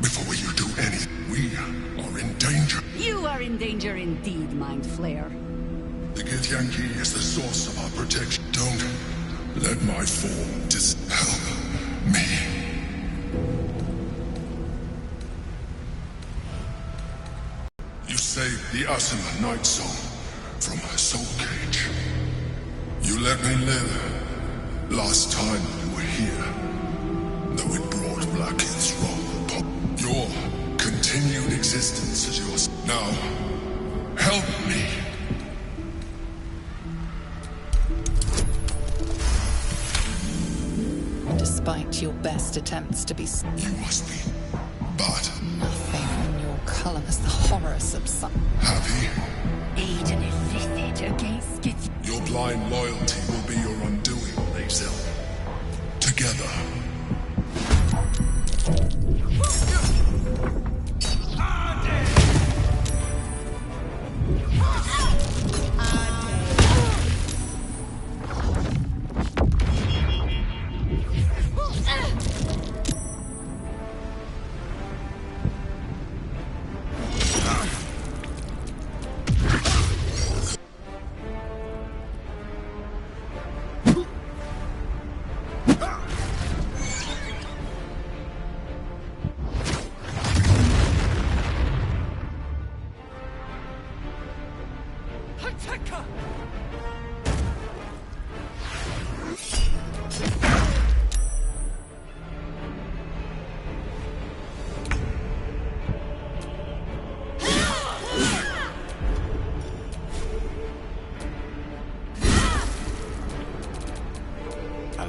Before you do anything, we are in danger. You are in danger indeed, Mind Flayer. The Githyanki is the source of our protection. Don't let my form help me. You saved the Asuna Night Soul from her soul cage. You let me live last time you were here, though it brought Blackhead's wrong upon your continued existence as yours. Now, help me. Despite your best attempts to be... You must be but nothing in your colors, the horror subsides. happy. Aid and illithid against Gith... Your blind loyalty will be your undoing, Lae'zel. Together.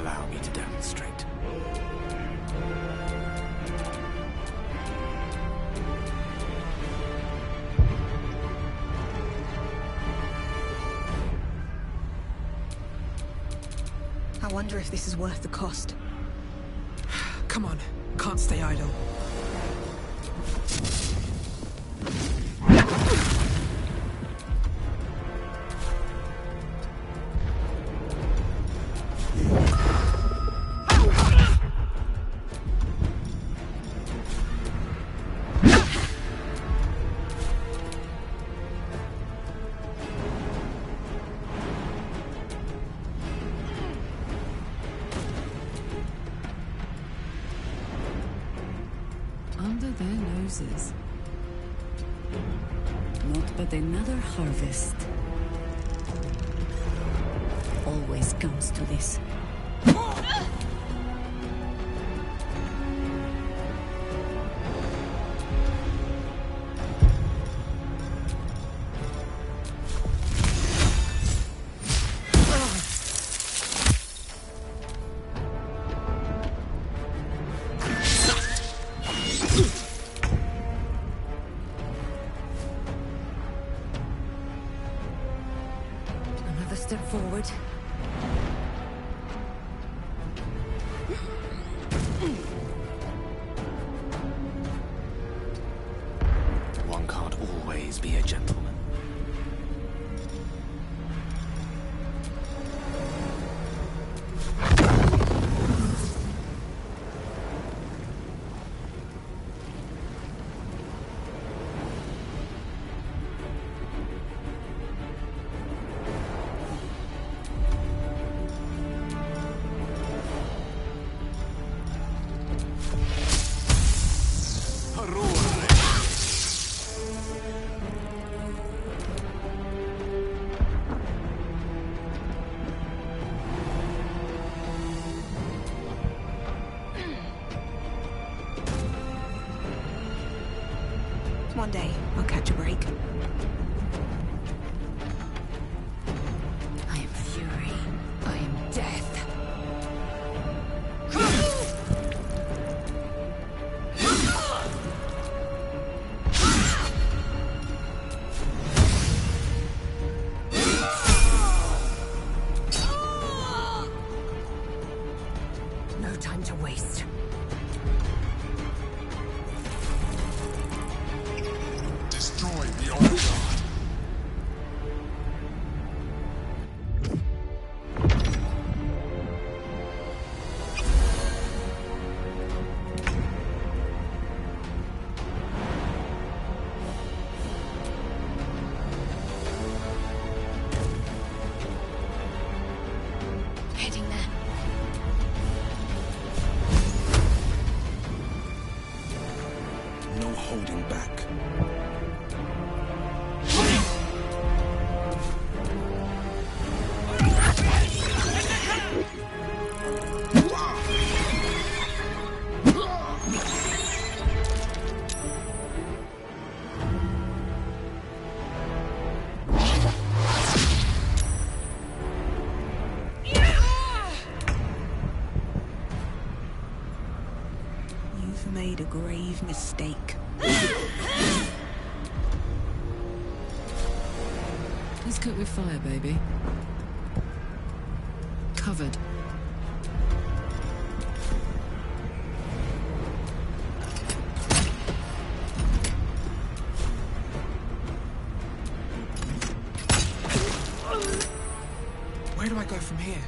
allow me to demonstrate. I wonder if this is worth the cost. Come on, can't stay idle. Under their noses. Not but another harvest. Always comes to this. Another step forward. One can't always be a gentleman. One day, I'll catch a break. I am fury. I am death. No time to waste. Destroy the old god. Heading there. No holding back. You've made a grave mistake. He's cooked with fire, baby. Covered. Where do I go from here?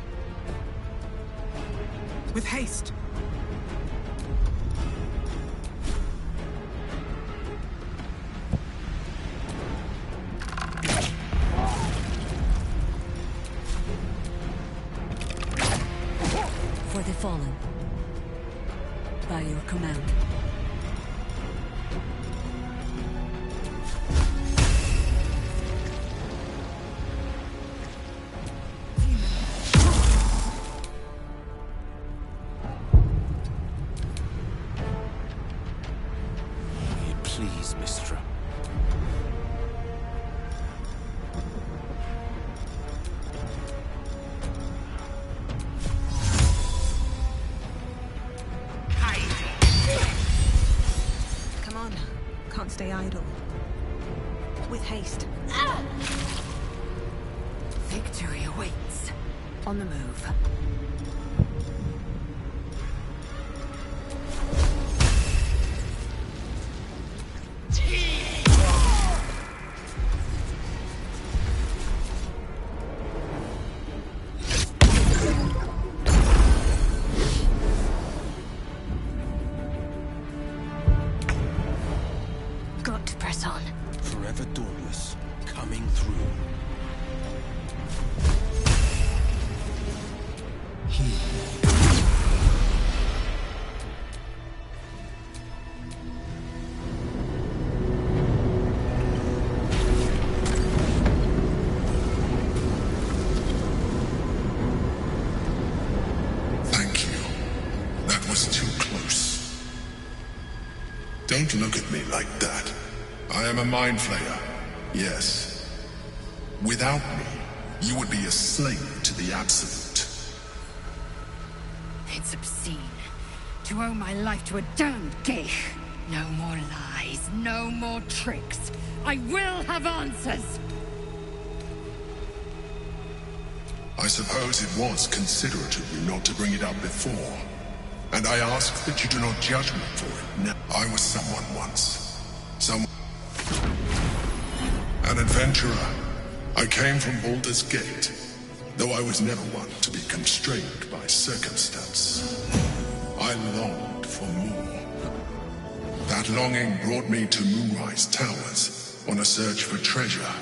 With haste. For the fallen. By your command. May it please, Mistra. my idol. With haste. Victory awaits. On the move. Got to press on. Forever dauntless, coming through. Thank you. That was too close. Don't look at me like that. I am a mind flayer. Yes. Without me, you would be a slave to the Absolute. It's obscene. To owe my life to a damned geich. No more lies, no more tricks. I will have answers! I suppose it was considerate of you not to bring it up before. And I ask that you do not judge me for it now. I was someone once. An adventurer. I came from Baldur's Gate, though I was never one to be constrained by circumstance. I longed for more. That longing brought me to Moonrise Towers on a search for treasure.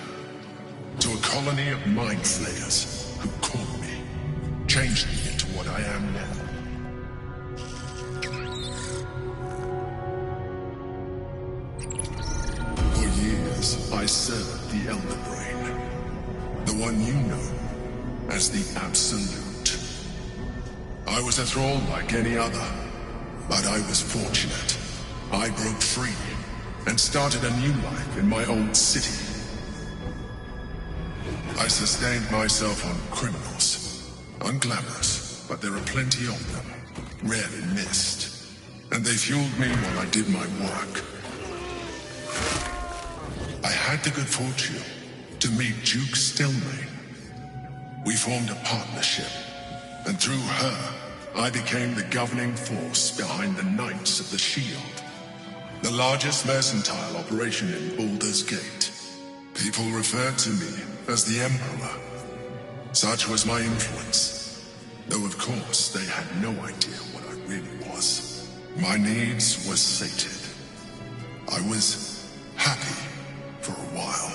To a colony of mind flayers who caught me, changed me into what I am now. For years, I served the Elder Brain, the one you know as the Absolute. I was a thrall like any other, but I was fortunate. I broke free and started a new life in my old city. I sustained myself on criminals, unglamorous, but there are plenty of them, rarely missed, and they fueled me while I did my work. I had the good fortune to meet Duke Stelmane. We formed a partnership, and through her, I became the governing force behind the Knights of the Shield, the largest mercantile operation in Baldur's Gate. People referred to me as the Emperor. Such was my influence, though of course they had no idea what I really was. My needs were sated. I was happy for a while,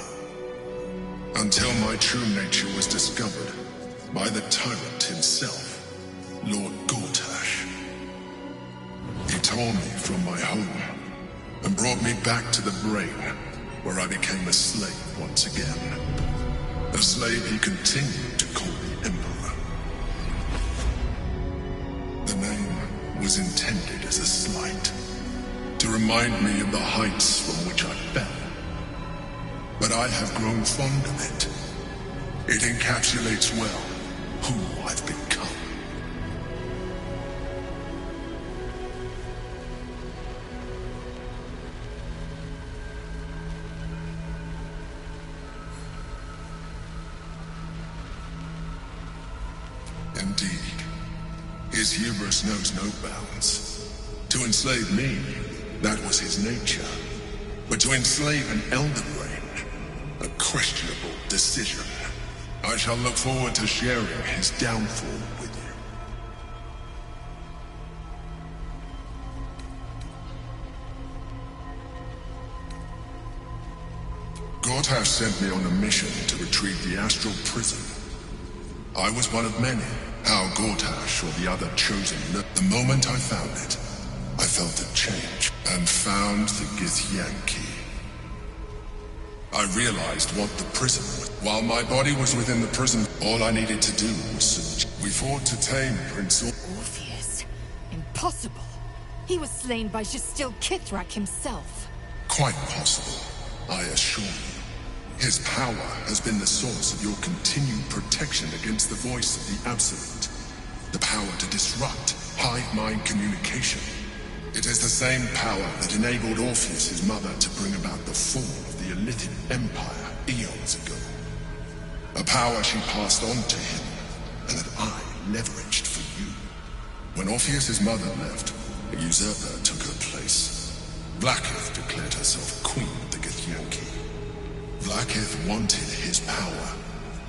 until my true nature was discovered by the tyrant himself, Lord Gortash. He tore me from my home and brought me back to the Brain, where I became a slave once again. A slave he continued to call the Emperor. The name was intended as a slight, to remind me of the heights from which I fell. But I have grown fond of it. It encapsulates well who I've become. Indeed, his hubris knows no bounds. To enslave me, that was his nature. But to enslave an Elder Brain, a questionable decision. I shall look forward to sharing his downfall with you. Gortash sent me on a mission to retrieve the astral prison. I was one of many. How Gortash or the other chosen looked. The moment I found it, I felt a change and found the Githyan key. I realized what the prison was. While my body was within the prison, all I needed to do was search. We fought to tame Prince Orpheus? Impossible. He was slain by Justil Kithrak himself. Quite possible, I assure you. His power has been the source of your continued protection against the voice of the Absolute. The power to disrupt hive mind communication. It is the same power that enabled Orpheus, his mother, to bring about the fall of the Elitid Empire eons ago. A power she passed on to him, and that I leveraged for you. When Orpheus's mother left, a usurper took her place. Vlaakith declared herself queen of the Githyanki. Vlaakith wanted his power,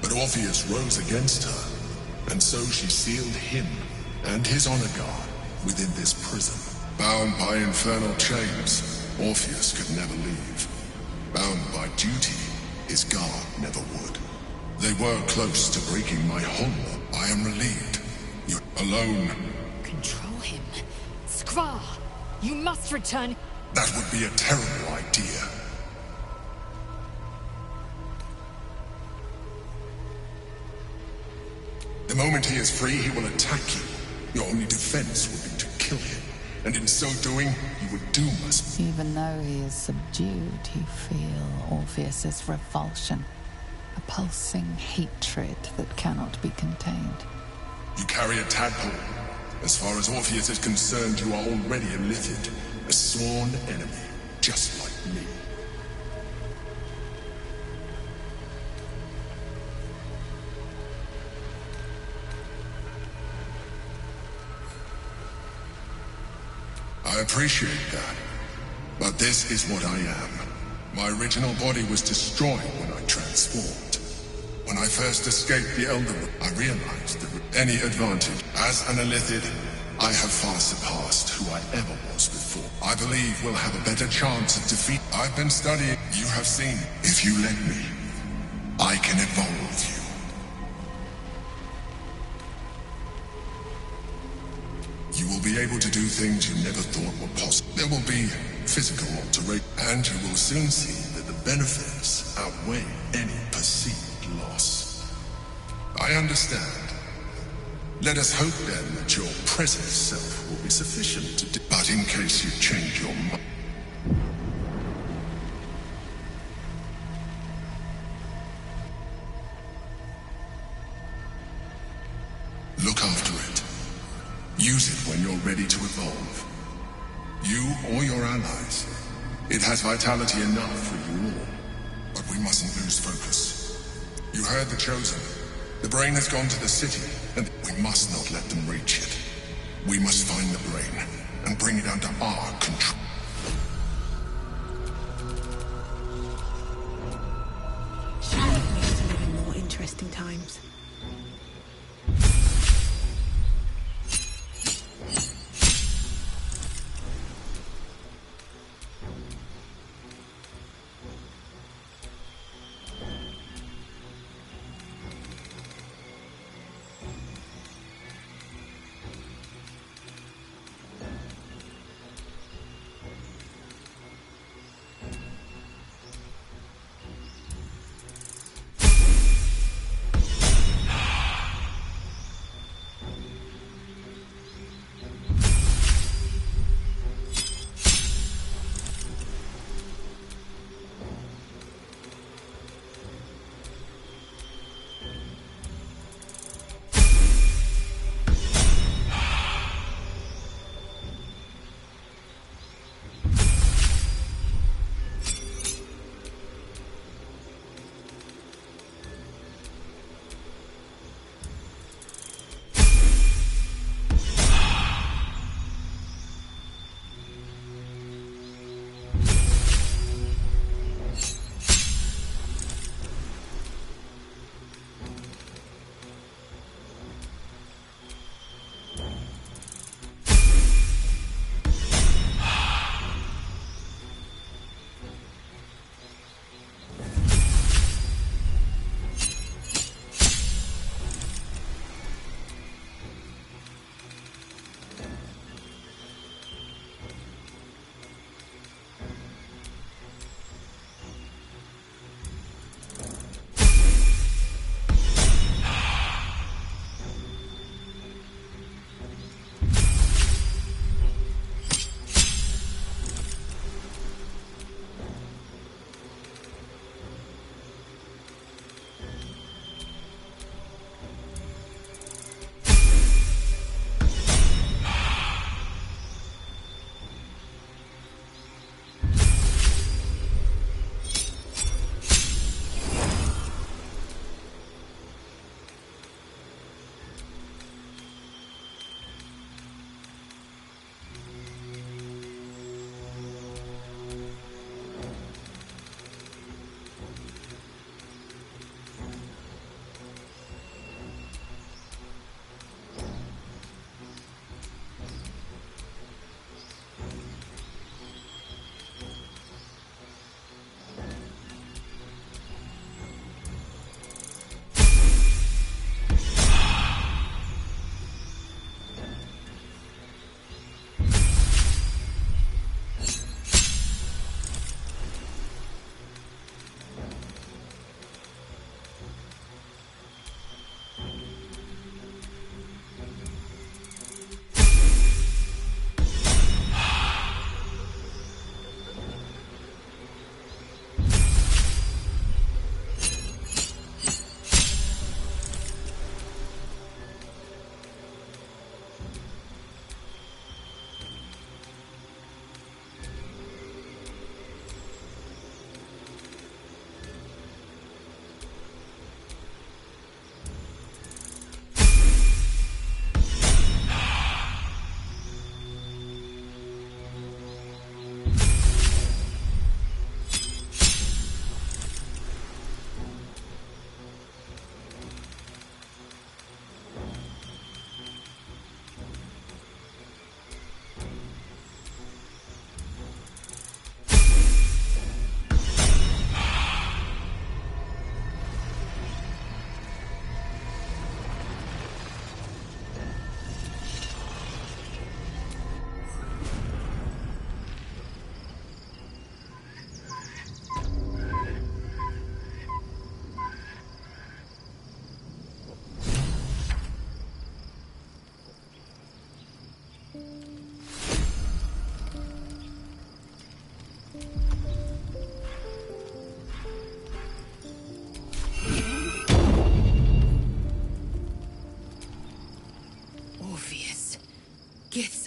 but Orpheus rose against her, and so she sealed him and his honor guard within this prison. Bound by infernal chains, Orpheus could never leave. Bound by duty, his guard never would. They were close to breaking my hold. I am relieved. You're alone. Control him. Skvar, you must return. That would be a terrible idea. The moment he is free, he will attack you. Your only defense would be to kill him. And in so doing, you would doom us. Even though he is subdued, you feel Orpheus's revulsion. A pulsing hatred that cannot be contained. You carry a tadpole. As far as Orpheus is concerned, you are already a Lithid, a sworn enemy, just like me. I appreciate that, but this is what I am. My original body was destroyed when I transformed. When I first escaped the Elder, I realized that any advantage as an Elithid, I have far surpassed who I ever was before. I believe we'll have a better chance of defeat. I've been studying. You have seen. If you let me, I can evolve you. You will be able to do things you never thought were possible. There will be physical alteration, and you will soon see that the benefits outweigh any perceived loss. I understand. Let us hope then that your present self will be sufficient to do. But in case you change your mind. Look after it. Use it when you're ready to evolve. You or your allies. It has vitality enough for you all. But we mustn't lose focus. You heard the Chosen. The brain has gone to the city, and we must not let them reach it. We must find the brain and bring it under our control. Surely we need to live in more interesting times.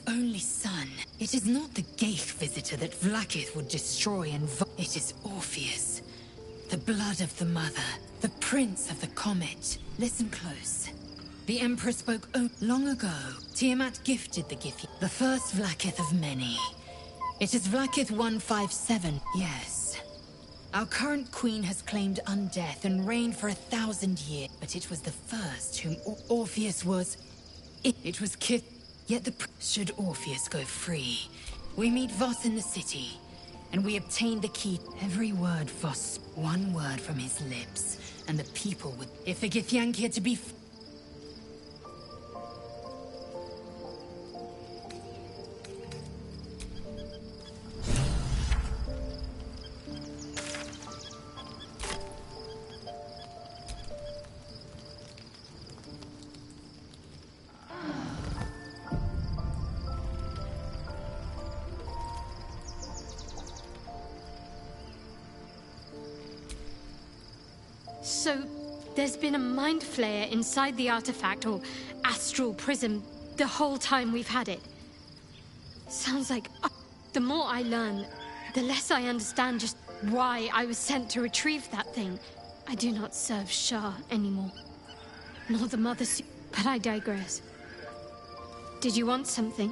only son. It is not the Geich visitor that Vlaakith would destroy and it is Orpheus. The blood of the mother, the prince of the comet. Listen close. The Emperor spoke long ago. Tiamat gifted the Githyanki, the first Vlaakith of many. It is Vlaakith 157, yes. Our current queen has claimed undeath and reigned for 1,000 years, but it was the first whom Orpheus was... It was Kith... Yet should Orpheus go free, we meet Voss in the city, and we obtain the key. Every word Voss, one word from his lips, and the people would... If the Githyanki are to be... So, there's been a mind flayer inside the artifact, or astral prism, the whole time we've had it. Sounds like... The more I learn, the less I understand just why I was sent to retrieve that thing. I do not serve Shah anymore. Nor the Mother... But I digress. Did you want something?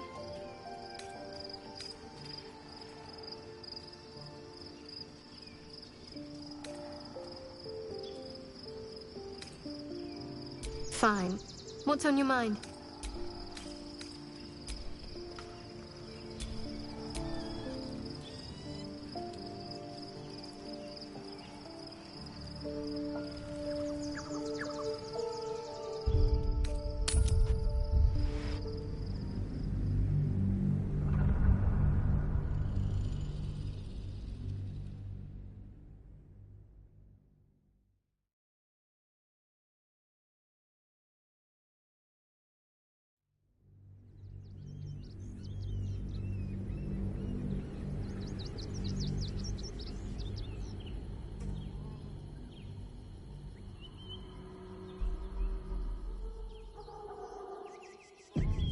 Fine. What's on your mind?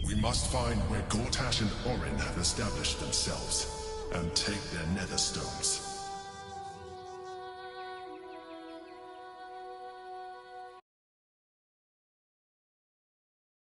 We must find where Gortash and Orin have established themselves, and take their nether stones.